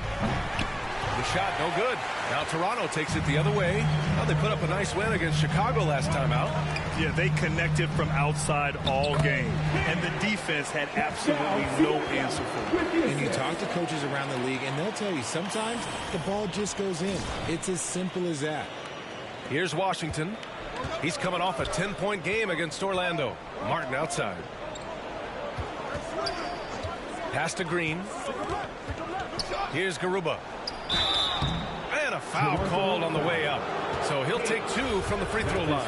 The shot, no good. Now Toronto takes it the other way. Well, they put up a nice win against Chicago last time out. Yeah, they connected from outside all game. And the defense had absolutely no answer for it. And you talk to coaches around the league, and they'll tell you sometimes the ball just goes in. It's as simple as that. Here's Washington. He's coming off a 10-point game against Orlando. Martin outside. Pass to Green. Here's Garuba. And a foul called on the way up. So he'll take 2 from the free throw line.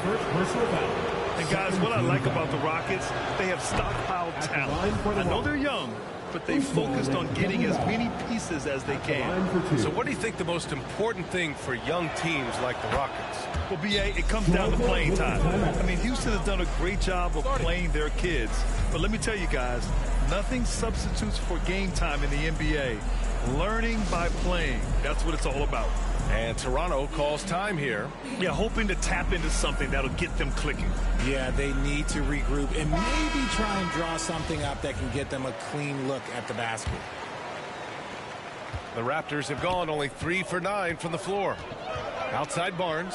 And guys, what I like about the Rockets, they have stockpiled talent. I know they're young, but they focused on getting as many pieces as they can. So what do you think the most important thing for young teams like the Rockets? Well, B.A., it comes down to playing time. I mean, Houston has done a great job of playing their kids. But let me tell you guys, nothing substitutes for game time in the NBA. Learning by playing. That's what it's all about. And Toronto calls time here. Yeah, hoping to tap into something that'll get them clicking. Yeah, they need to regroup and maybe try and draw something up that can get them a clean look at the basket. The Raptors have gone only 3 for 9 from the floor. Outside Barnes.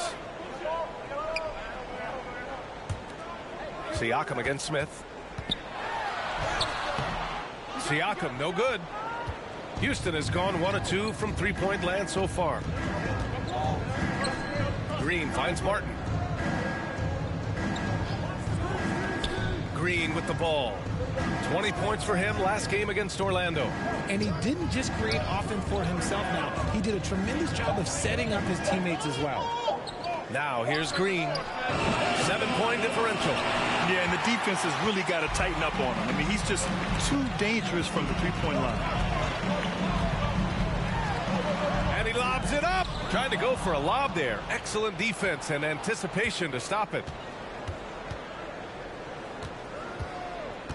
Siakam against Smith. Siakam, no good. Houston has gone 1 of 2 from three-point land so far. Green finds Martin. Green with the ball. 20 points for him last game against Orlando. And he didn't just create offense for himself now. He did a tremendous job of setting up his teammates as well. Now here's Green. 7-point differential. Yeah, and the defense has really got to tighten up on him. I mean, he's just too dangerous from the three-point line. And he lobs it up. Trying to go for a lob there. Excellent defense and anticipation to stop it.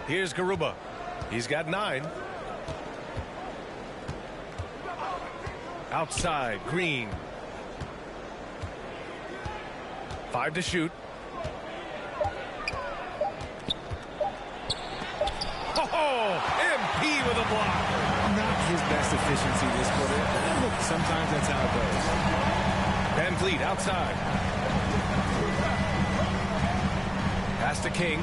Here's Garuba. He's got 9. Outside, Green. 5 to shoot. Oh, MP with a block. Not his best efficiency this quarter. Look, sometimes that's how it goes. Van Vliet outside. Pass to King.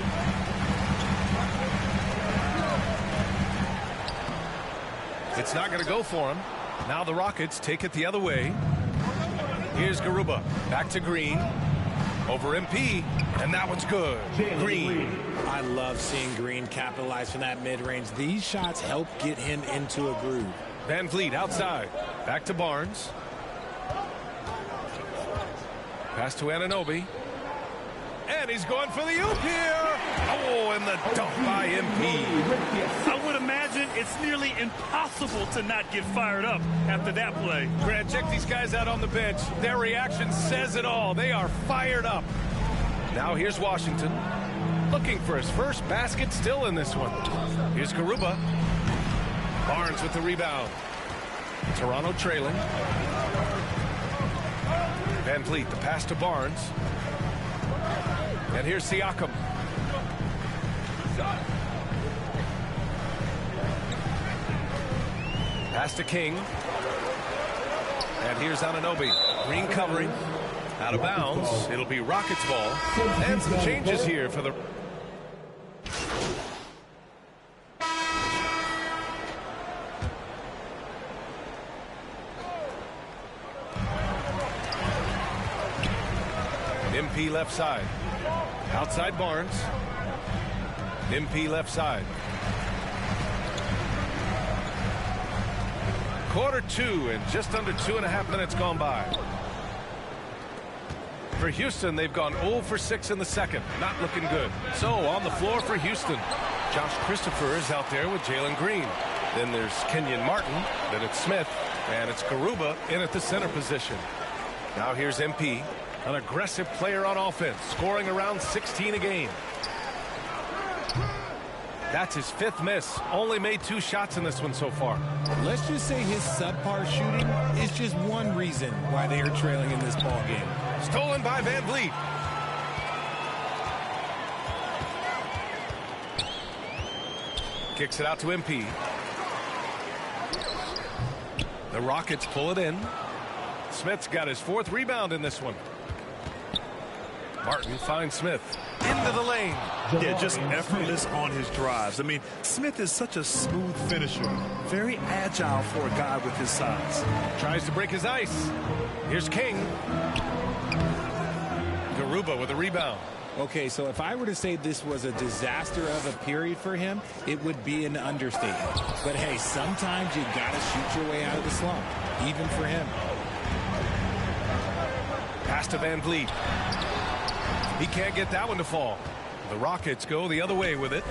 It's not going to go for him. Now the Rockets take it the other way. Here's Garuba. Back to Green. Over MP. And that one's good. Green. I love seeing Green capitalize from that mid-range. These shots help get him into a groove. Van Vliet outside. Back to Barnes. Pass to Anunoby. And he's going for the oop here. Oh, and the dunk by MP. I would imagine it's nearly impossible to not get fired up after that play. Grant, check these guys out on the bench. Their reaction says it all. They are fired up. Now here's Washington. Looking for his first basket still in this one. Here's Garuba. Barnes with the rebound. Toronto trailing. Van Vliet, the pass to Barnes. And here's Siakam. Pass to King. And here's Anunoby. Green covering. Out of bounds. It'll be Rockets ball. And some changes here for the... MP left side. Outside Barnes. MP left side. Quarter 2 and just under 2.5 minutes gone by. For Houston, they've gone 0 for 6 in the second. Not looking good. So on the floor for Houston, Josh Christopher is out there with Jalen Green. Then there's Kenyon Martin. Then it's Smith. And it's Garuba in at the center position. Now here's MP. An aggressive player on offense, scoring around 16 a game. That's his 5th miss. Only made 2 shots in this one so far. Let's just say his subpar shooting is just one reason why they are trailing in this ball game. Stolen by Van Vliet. Kicks it out to MP. The Rockets pull it in. Smith's got his 4th rebound in this one. Martin finds Smith into the lane. Yeah, just effortless on his drives. I mean, Smith is such a smooth finisher. Very agile for a guy with his size. Tries to break his ice. Here's King. Garuba with a rebound. Okay, so if I were to say this was a disaster of a period for him, it would be an understatement. But hey, sometimes you gotta shoot your way out of the slump, even for him. Pass to Van Vliet. He can't get that one to fall. The Rockets go the other way with it.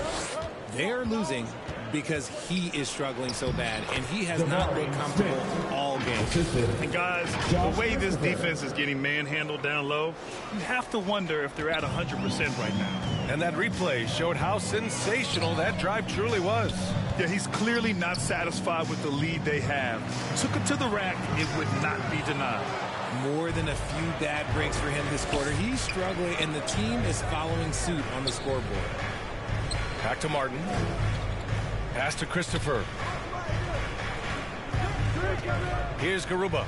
They're losing because he is struggling so bad, and he has not looked comfortable all game. And guys, the way this defense is getting manhandled down low, you have to wonder if they're at 100% right now. And that replay showed how sensational that drive truly was. Yeah, he's clearly not satisfied with the lead they have. Took it to the rack, it would not be denied. More than a few bad breaks for him this quarter. He's struggling, and the team is following suit on the scoreboard. Back to Martin. Pass to Christopher. Here's Garuba.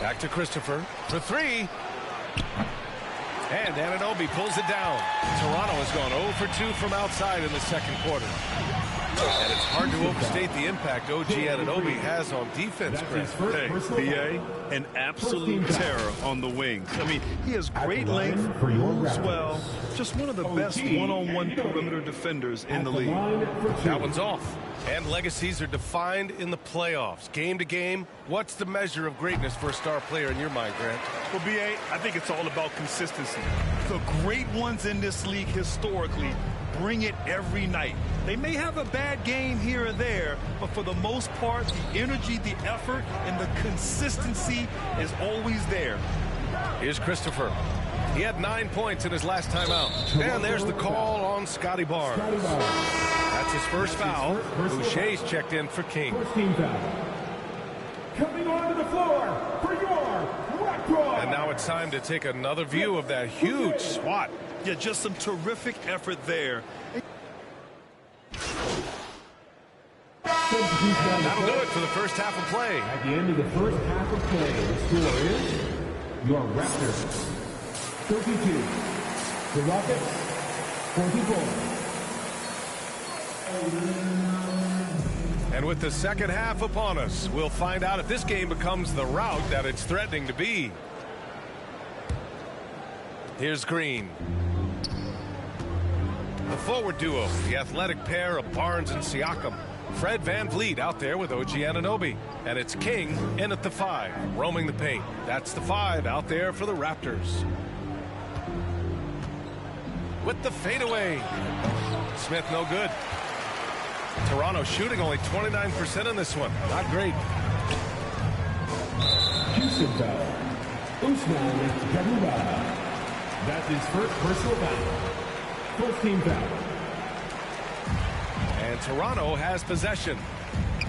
Back to Christopher for 3. And Anunoby pulls it down. Toronto has gone 0 for 2 from outside in the second quarter. And it's hard to overstate the impact OG Anunoby has on defense, Chris. Hey, BA, an absolute terror on the wings. I mean, he has great length, moves well, just one of the best one-on-one perimeter defenders in the league. That one's off. And legacies are defined in the playoffs. Game to game, what's the measure of greatness for a star player in your mind, Grant? Well, BA, I think it's all about consistency. The great ones in this league historically bring it every night. They may have a bad game here or there, but for the most part, the energy, the effort, and the consistency is always there. Here's Christopher. He had 9 points in his last time out. And there's the call on Scotty Barnes. That's his first foul. Boucher's checked in for King. Coming onto the floor for your Raptors. And now it's time to take another view of that huge swat. Yeah, just some terrific effort there. That'll do it for the first half of play. At the end of the first half of play, the score is your Raptors 32, the Rockets 44. And with the second half upon us, we'll find out if this game becomes the rout that it's threatening to be. Here's Green. The forward duo, the athletic pair of Barnes and Siakam. Fred Van Vliet out there with OG Anunoby. And it's King in at the 5, roaming the paint. That's the 5 out there for the Raptors. With the fadeaway. Smith no good. Toronto shooting only 29% in this one. Not great. Houston foul. Usman Garuba. That's his first personal foul. First team foul. And Toronto has possession.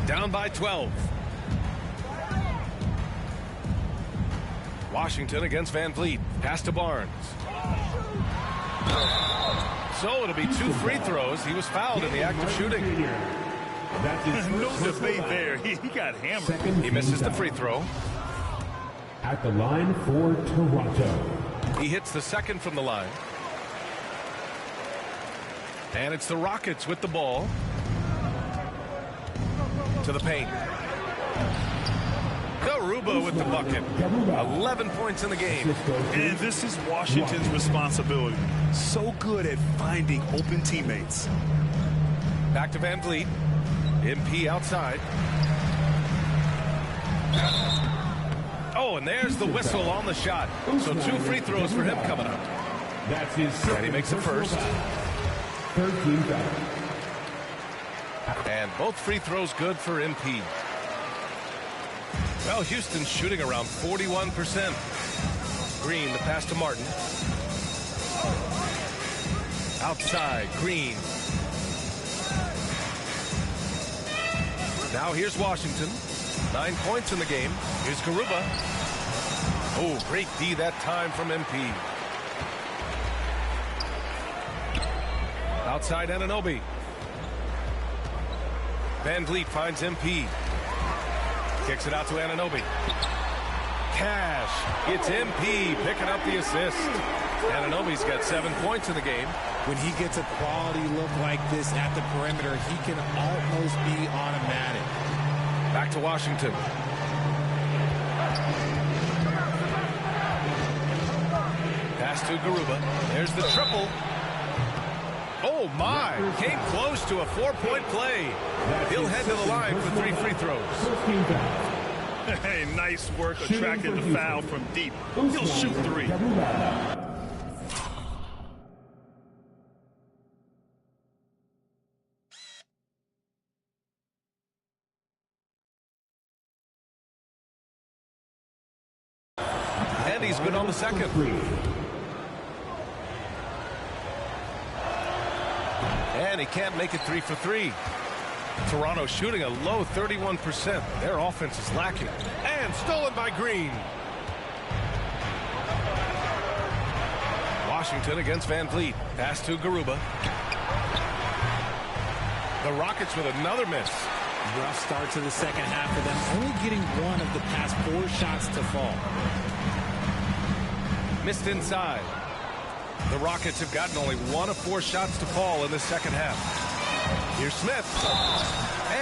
Down by 12. Washington against Van Vliet. Pass to Barnes. So it'll be 2 free throws. He was fouled in the act of shooting. No debate there. He got hammered. He misses the free throw. At the line for Toronto. He hits the second from the line. And it's the Rockets with the ball. To the paint. Garuba with the bucket. 11 points in the game. And this is Washington's responsibility. So good at finding open teammates. Back to Van Vliet. MP outside. Oh, and there's the whistle on the shot. So 2 free throws for him coming up. That's his second. And he makes the first. 13 foul. And both free throws good for MP. Well, Houston's shooting around 41%. Green, the pass to Martin. Outside, Green. Now here's Washington. 9 points in the game. Here's Garuba. Oh, great D that time from MP. Outside Anunoby. Van Vliet finds MP. Kicks it out to Anunoby. Cash. It's MP picking up the assist. Anunoby's got 7 points in the game. When he gets a quality look like this at the perimeter, he can almost be automatic. Back to Washington. Pass to Garuba. There's the triple. Oh, my. Came close to a 4-point play. He'll head to the line for 3 free throws. Hey, nice work attracting the foul from deep. He'll shoot 3. And he's good on the second. And he can't make it 3 for 3. Toronto shooting a low 31%. Their offense is lacking. And stolen by Green. Washington against Van Vliet. Pass to Garuba. The Rockets with another miss. Rough start to the second half for them, only getting 1 of the past 4 shots to fall. Missed inside. The Rockets have gotten only 1 of 4 shots to fall in the second half. Here's Smith.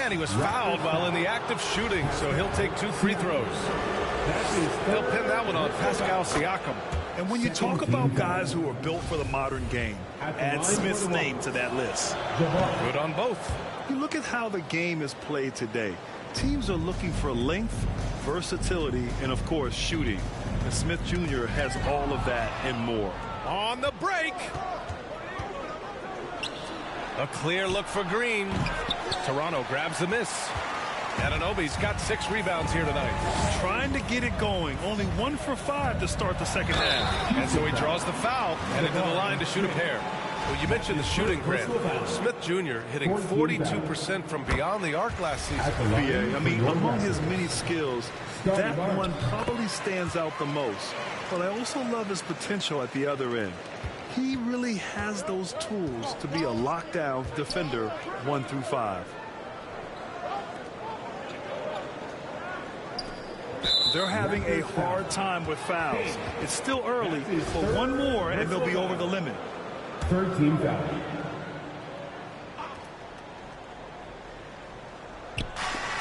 And he was fouled while in the act of shooting, so he'll take 2 free throws. They'll pin that one on Pascal Siakam. And when you talk about guys who are built for the modern game, add Smith's name to that list. Good on both. You look at how the game is played today. Teams are looking for length, versatility, and, of course, shooting. And Smith Jr. has all of that and more. On the break. A clear look for Green. Toronto grabs the miss. Anunoby's got 6 rebounds here tonight. Trying to get it going. Only 1 for 5 to start the second half. And so he draws the foul, headed to the line to shoot a pair. Well, you mentioned the shooting, Grant. Smith Jr. hitting 42% from beyond the arc last season. Yeah, I mean, among his many skills, that one probably stands out the most. But I also love his potential at the other end. He really has those tools to be a lockdown defender 1 through 5. They're having a hard time with fouls. It's still early, but 1 more and they'll be over the limit. 13 foul.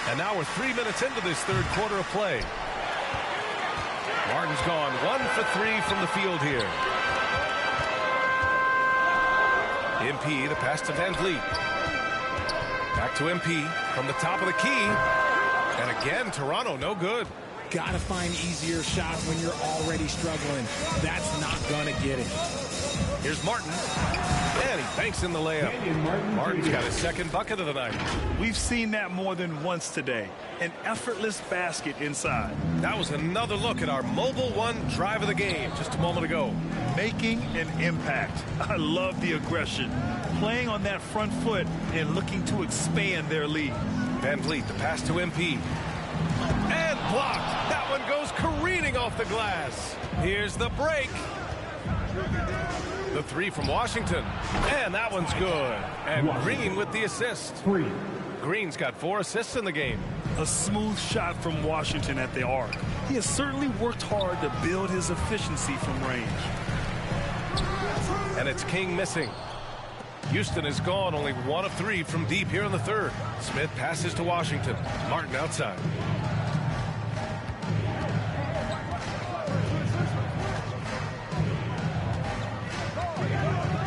And now we're 3 minutes into this third quarter of play. Martin's gone 1 for 3 from the field here. MP, the pass to Van Vliet. Back to MP from the top of the key. And again, Toronto, no good. Gotta find easier shots when you're already struggling. That's not gonna get it. Here's Martin. And he banks in the layup. Martin's got his second bucket of the night. We've seen that more than once today. An effortless basket inside. That was another look at our Mobile One drive of the game just a moment ago. Making an impact. I love the aggression. Playing on that front foot and looking to expand their lead. Van Vliet, the pass to MP. And blocked. That one goes careening off the glass. Here's the break. The 3 from Washington. And that one's good. And Green with the assist. Green's got 4 assists in the game. A smooth shot from Washington at the arc. He has certainly worked hard to build his efficiency from range. And it's King missing. Houston is gone, only 1 of 3 from deep here in the third. Smith passes to Washington. Martin outside.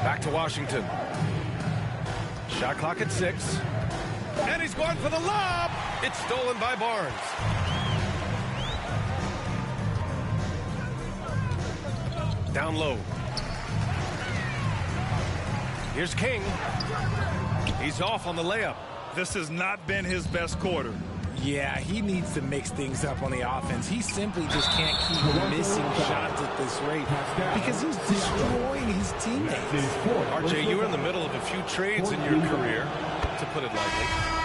Back to Washington. Shot clock at 6. And he's going for the lob. It's stolen by Barnes. Down low. Here's King. He's off on the layup. This has not been his best quarter. Yeah, he needs to mix things up on the offense. He simply just can't keep missing shots at this rate because he's destroying his teammates. RJ, you were in the middle of a few trades in your career, to put it lightly.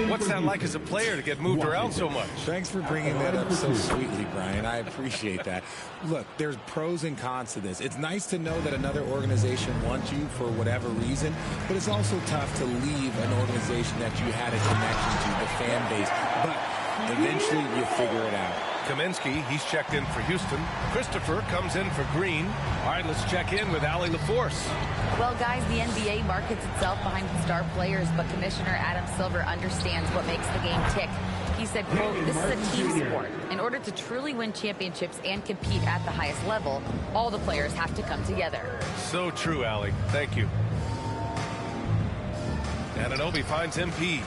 What's that like as a player to get moved around so much? Thanks for bringing that up so sweetly, Brian. I appreciate that. Look, there's pros and cons to this. It's nice to know that another organization wants you for whatever reason, but it's also tough to leave an organization that you had a connection to, the fan base. But eventually you figure it out. Kaminsky, he's checked in for Houston. Christopher comes in for Green. All right, let's check in with Allie LaForce. Well, guys, the NBA markets itself behind star players, but Commissioner Adam Silver understands what makes the game tick. He said, quote, "This is a team sport. In order to truly win championships and compete at the highest level, all the players have to come together." So true, Allie. Thank you. Anunoby finds MP.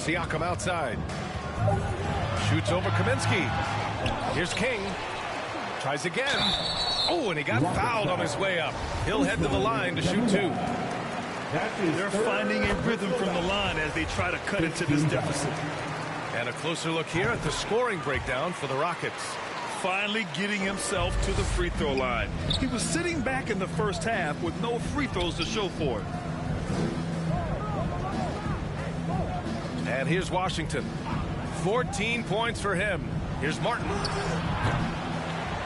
Siakam outside. Shoots over Kaminsky. Here's King. Tries again. Oh, and he got fouled on his way up. He'll head to the line to shoot two. They're finding a rhythm from the line as they try to cut into this deficit. And a closer look here at the scoring breakdown for the Rockets. Finally getting himself to the free throw line. He was sitting back in the first half with no free throws to show for it. And here's Washington. 14 points for him. Here's Martin.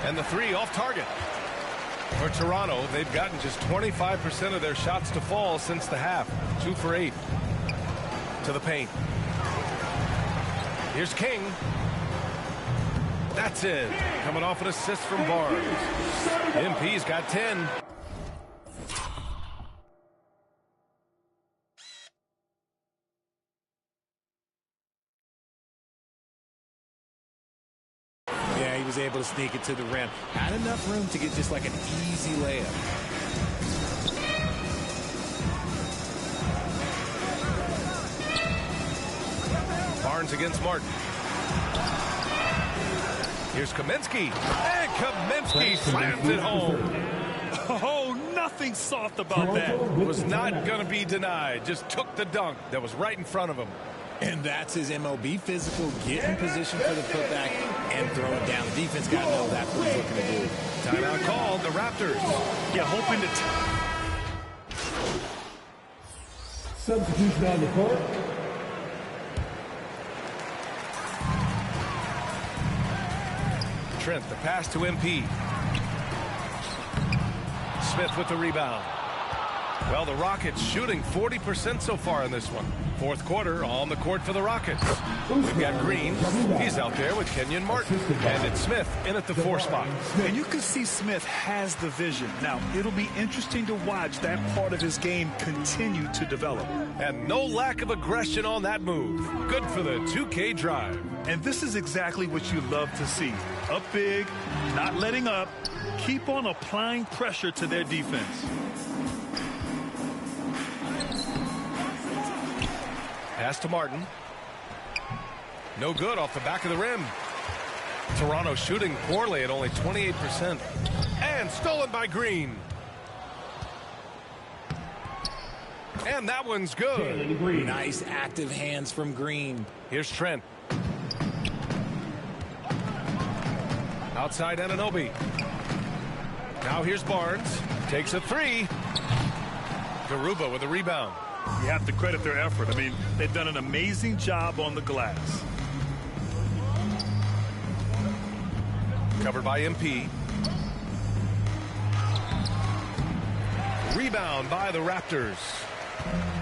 And the three off target. For Toronto, they've gotten just 25% of their shots to fall since the half. 2 for 8. To the paint. Here's King. That's it. Coming off an assist from Barnes. MP's got 10. Yeah, he was able to sneak it to the rim. Had enough room to get just like an easy layup. Barnes against Martin. Here's Kaminsky. And Kaminsky slams it home. Oh, nothing soft about that. Was not going to be denied. Just took the dunk that was right in front of him. And that's his MO. Be physical, get in position for the putback, and throw it down. The defense got to know that's what he's looking to do. Timeout called. The Raptors. Yeah, hoping to... Substitution on the court. Trent, the pass to MP. Smith with the rebound. Well, the Rockets shooting 40% so far in this one. Fourth quarter on the court for the Rockets. We've got Green. He's out there with Kenyon Martin. And it's Smith in at the 4 spot. And you can see Smith has the vision. Now, it'll be interesting to watch that part of his game continue to develop. And no lack of aggression on that move. Good for the 2K drive. And this is exactly what you love to see. Up big, not letting up. Keep on applying pressure to their defense. Pass to Martin. No good off the back of the rim. Toronto shooting poorly at only 28%. And stolen by Green. And that one's good. Nice active hands from Green. Here's Trent. Outside Anunoby. Now here's Barnes. Takes a 3. Garuba with a rebound. You have to credit their effort. I mean, they've done an amazing job on the glass. Covered by MP. Rebound by the Raptors.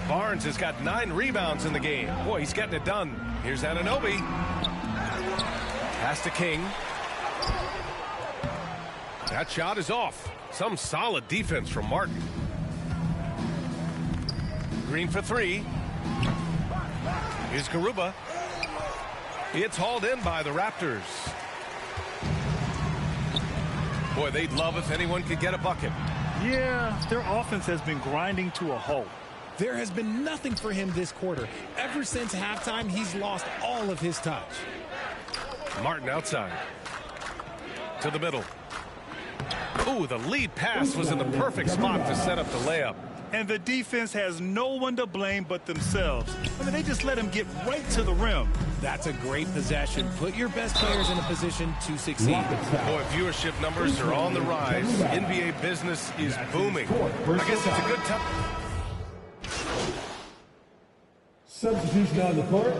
Barnes has got 9 rebounds in the game. Boy, he's getting it done. Here's Anunoby. Pass to King. That shot is off. Some solid defense from Martin. Green for 3. Here's Garuba. It's hauled in by the Raptors. Boy, they'd love if anyone could get a bucket. Yeah, their offense has been grinding to a halt. There has been nothing for him this quarter. Ever since halftime, he's lost all of his touch. Martin outside. To the middle. Ooh, the lead pass was in the perfect spot to set up the layup. And the defense has no one to blame but themselves. I mean, they just let him get right to the rim. That's a great possession. Put your best players in a position to succeed. Boy, viewership numbers are on the rise. NBA business is booming. I guess it's a good time. Substitution on the court.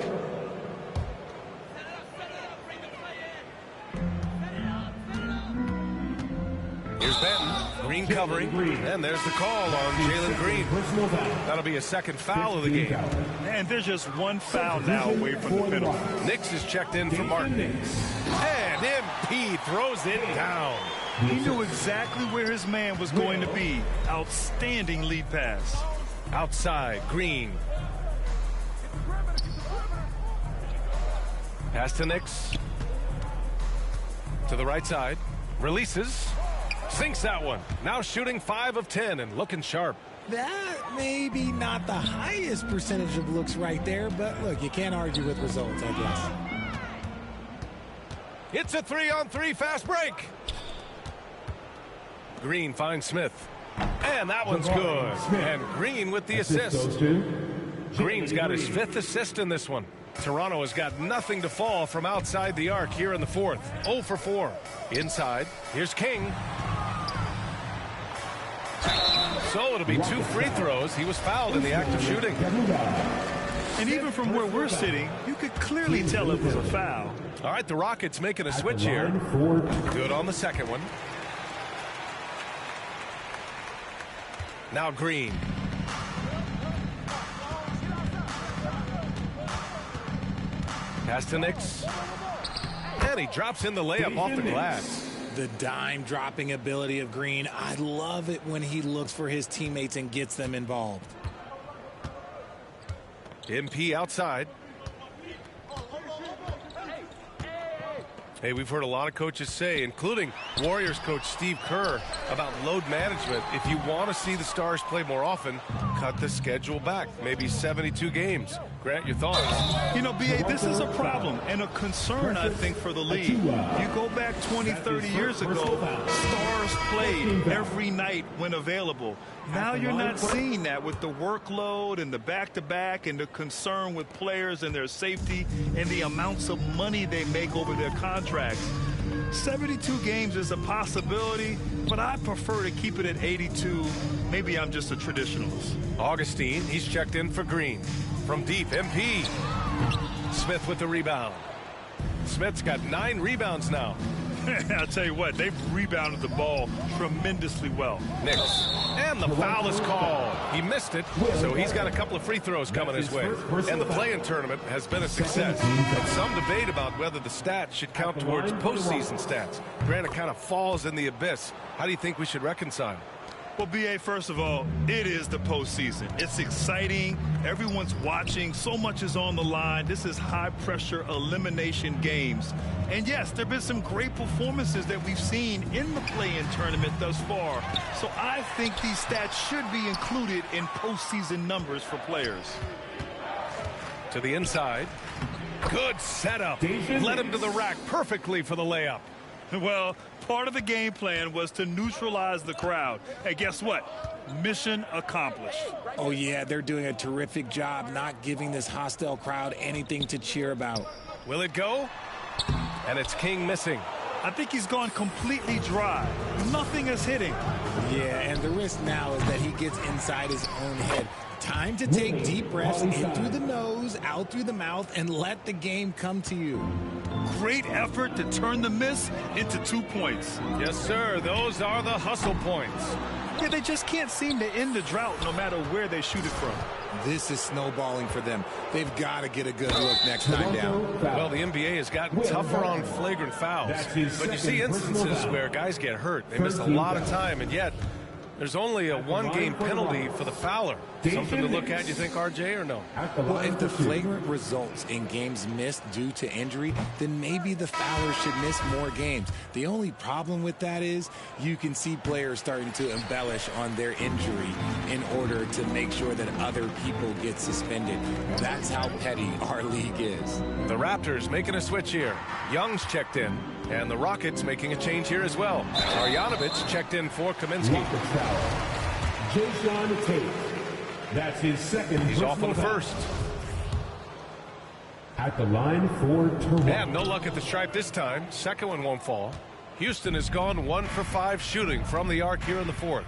Here's Benton. Green covering. And there's the call on Jalen Green. That'll be a second foul of the game. And there's just one foul now away from the penalty. Nix is checked in for Martin. And MP throws it down. He knew exactly where his man was going to be. Outstanding lead pass. Outside, Green. Pass to Nix. To the right side. Releases. Sinks that one. Now shooting 5 of 10 and looking sharp. That may be not the highest percentage of looks right there, but look, you can't argue with results, I guess. It's a 3-on-3 fast break. Green finds Smith. And that one's good. And Green with the assist. Green's got his 5th assist in this one. Toronto has got nothing to fall from outside the arc here in the 4th. 0 for 4. Inside, here's King. So it'll be 2 free throws. He was fouled in the act of shooting. And even from where we're sitting, you could clearly tell it was a foul. All right, the Rockets making a switch here. Good on the second one. Now Green. Pass to Nix. And he drops in the layup off the glass. The dime dropping ability of Green. I love it when he looks for his teammates and gets them involved. MP outside. Hey, we've heard a lot of coaches say, including Warriors coach Steve Kerr, about load management. If you want to see the Stars play more often, cut the schedule back. Maybe 72 games. Grant, your thoughts? You know, B.A., this is a problem and a concern, I think, for the league. You go back 20, 30 years ago, Stars played every night when available. Now you're not seeing that with the workload and the back-to-back and the concern with players and their safety and the amounts of money they make over their contracts. 72 games is a possibility, but I prefer to keep it at 82. Maybe I'm just a traditionalist. Augustine, he's checked in for Green. From deep, MP. Smith with the rebound. Smith's got 9 rebounds now. I'll tell you what, they've rebounded the ball tremendously well. Nix. And the foul is called. He missed it, so he's got a couple of free throws coming his way. And the play-in tournament has been a success. And some debate about whether the stats should count towards postseason stats. Grant, it kind of falls in the abyss. How do you think we should reconcile? Well, B.A., first of all, it is the postseason. It's exciting. Everyone's watching. So much is on the line. This is high-pressure elimination games. And, yes, there have been some great performances that we've seen in the play-in tournament thus far. So I think these stats should be included in postseason numbers for players. To the inside. Good setup. Led him to the rack perfectly for the layup. Well, part of the game plan was to neutralize the crowd. Hey, guess what? Mission accomplished. Oh, yeah, they're doing a terrific job not giving this hostile crowd anything to cheer about. Will it go? And it's King missing. I think he's gone completely dry. Nothing is hitting. Yeah, and the risk now is that he gets inside his own head. Time to take deep breaths in through the nose, out through the mouth, and let the game come to you. Great effort to turn the miss into 2 points. Yes, sir. Those are the hustle points. Yeah, they just can't seem to end the drought no matter where they shoot it from. This is snowballing for them. They've got to get a good look next time down. Well, the NBA has gotten tougher on flagrant fouls. But you see instances where guys get hurt. They miss a lot of time, and yet there's only a 1-game penalty for the fouler. Something to look at, you think, RJ, or no? Well, if the flagrant results in games missed due to injury, then maybe the fouler should miss more games. The only problem with that is you can see players starting to embellish on their injury in order to make sure that other people get suspended. That's how petty our league is. The Raptors making a switch here. Young's checked in. And the Rockets making a change here as well. Marjanovic checked in for Kaminsky. Jason Tate. That's his second. He's off on the first. At the line for Toronto. And no luck at the stripe this time. Second one won't fall. Houston has gone 1 for 5 shooting from the arc here in the fourth.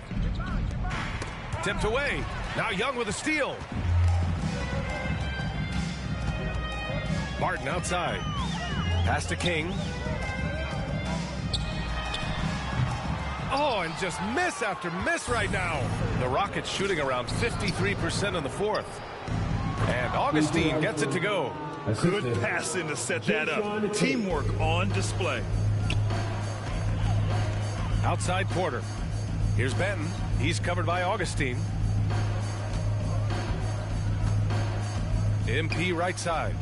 Tipped away. Now Young with a steal. Martin outside. Pass to King. Oh, and just miss after miss right now. The Rockets shooting around 53% in the fourth. And Augustine gets it to go. Good passing to set that up. Teamwork on display. Outside Porter. Here's Benton. He's covered by Augustine. MP right side.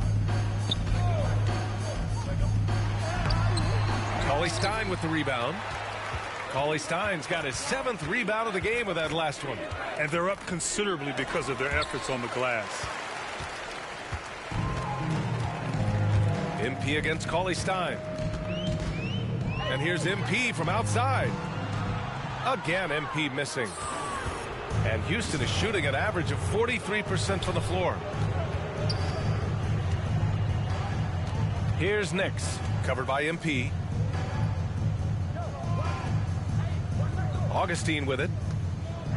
Cauley-Stein with the rebound. Cauley-Stein's got his 7th rebound of the game with that last one. And they're up considerably because of their efforts on the glass. MP against Cauley-Stein. And here's MP from outside. Again, MP missing. And Houston is shooting an average of 43% from the floor. Here's Nix, covered by MP. Augustine with it.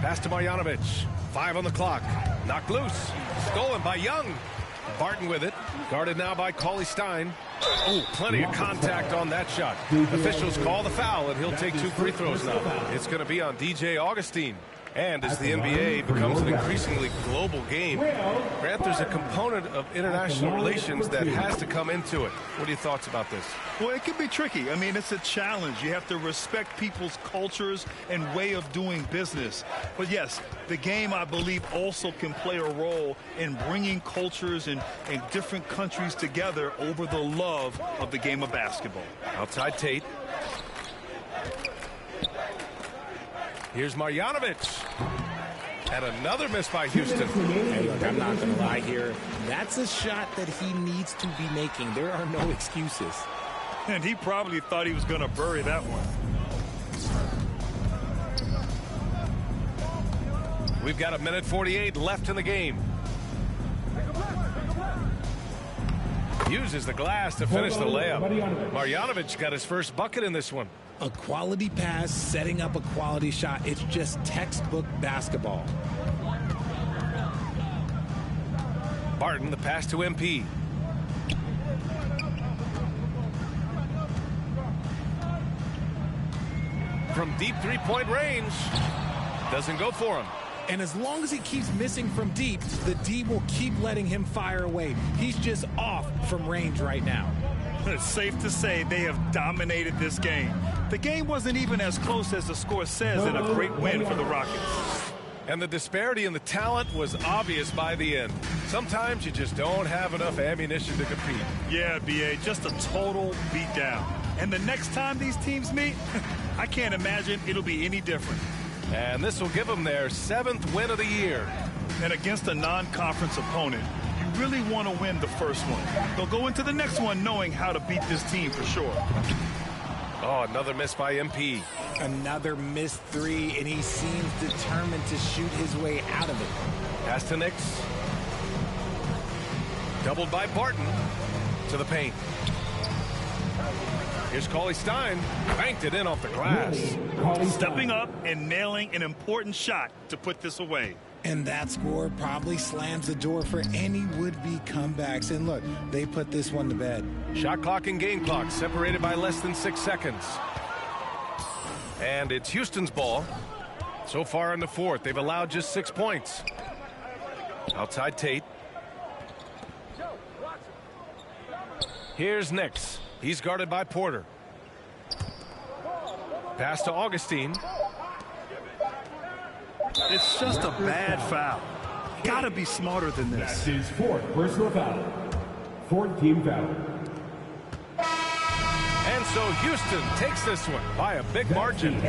Pass to Marjanovic. 5 on the clock. Knocked loose. Stolen by Young. Barton with it. Guarded now by Cauley-Stein. Oh, plenty of contact on that shot. Officials call the foul, and he'll take 2 free throws now. It's going to be on DJ Augustine. And as the NBA becomes an increasingly global game, Grant, there's a component of international relations that has to come into it. What are your thoughts about this? Well, it can be tricky. I mean, it's a challenge. You have to respect people's cultures and way of doing business. But yes, the game, I believe, also can play a role in bringing cultures and different countries together over the love of the game of basketball. Outside Tate. Here's Marjanovic. And another miss by Houston. Hey, look, I'm not going to lie here. That's a shot that he needs to be making. There are no excuses. And he probably thought he was going to bury that one. We've got 1:48 left in the game. Uses the glass to finish the layup. Marjanovic got his first bucket in this one. A quality pass, setting up a quality shot. It's just textbook basketball. Barton, the pass to MP. From deep three-point range. Doesn't go for him. And as long as he keeps missing from deep, the D will keep letting him fire away. He's just off from range right now. It's safe to say they have dominated this game. The game wasn't even as close as the score says, and a great win for the Rockets. And the disparity in the talent was obvious by the end. Sometimes you just don't have enough ammunition to compete. Yeah, B.A., just a total beatdown. And the next time these teams meet, I can't imagine it'll be any different. And this will give them their 7th win of the year. And against a non-conference opponent, you really want to win the first one. They'll go into the next one knowing how to beat this team for sure. Oh, another miss by MP. Another missed 3, and he seems determined to shoot his way out of it. Pass to Nix. Doubled by Barton to the paint. Here's Cauley-Stein. Banked it in off the glass. Stepping up and nailing an important shot to put this away. And that score probably slams the door for any would-be comebacks. And look, they put this one to bed. Shot clock and game clock separated by less than 6 seconds. And it's Houston's ball. So far in the fourth, they've allowed just 6 points. Outside Tate. Here's Nix. He's guarded by Porter. Pass to Augustine. It's just a bad foul. Gotta be smarter than this. That's his 4th personal foul. 4th team foul. And so Houston takes this one by a big margin.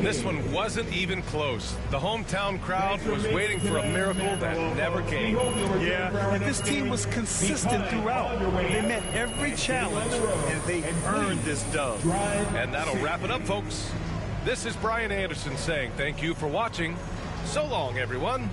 This one wasn't even close. The hometown crowd was waiting for a miracle that never came. Yeah, and this team was consistent throughout. They met every challenge, and they earned this dub. And that'll wrap it up, folks. This is Brian Anderson saying thank you for watching. So long, everyone.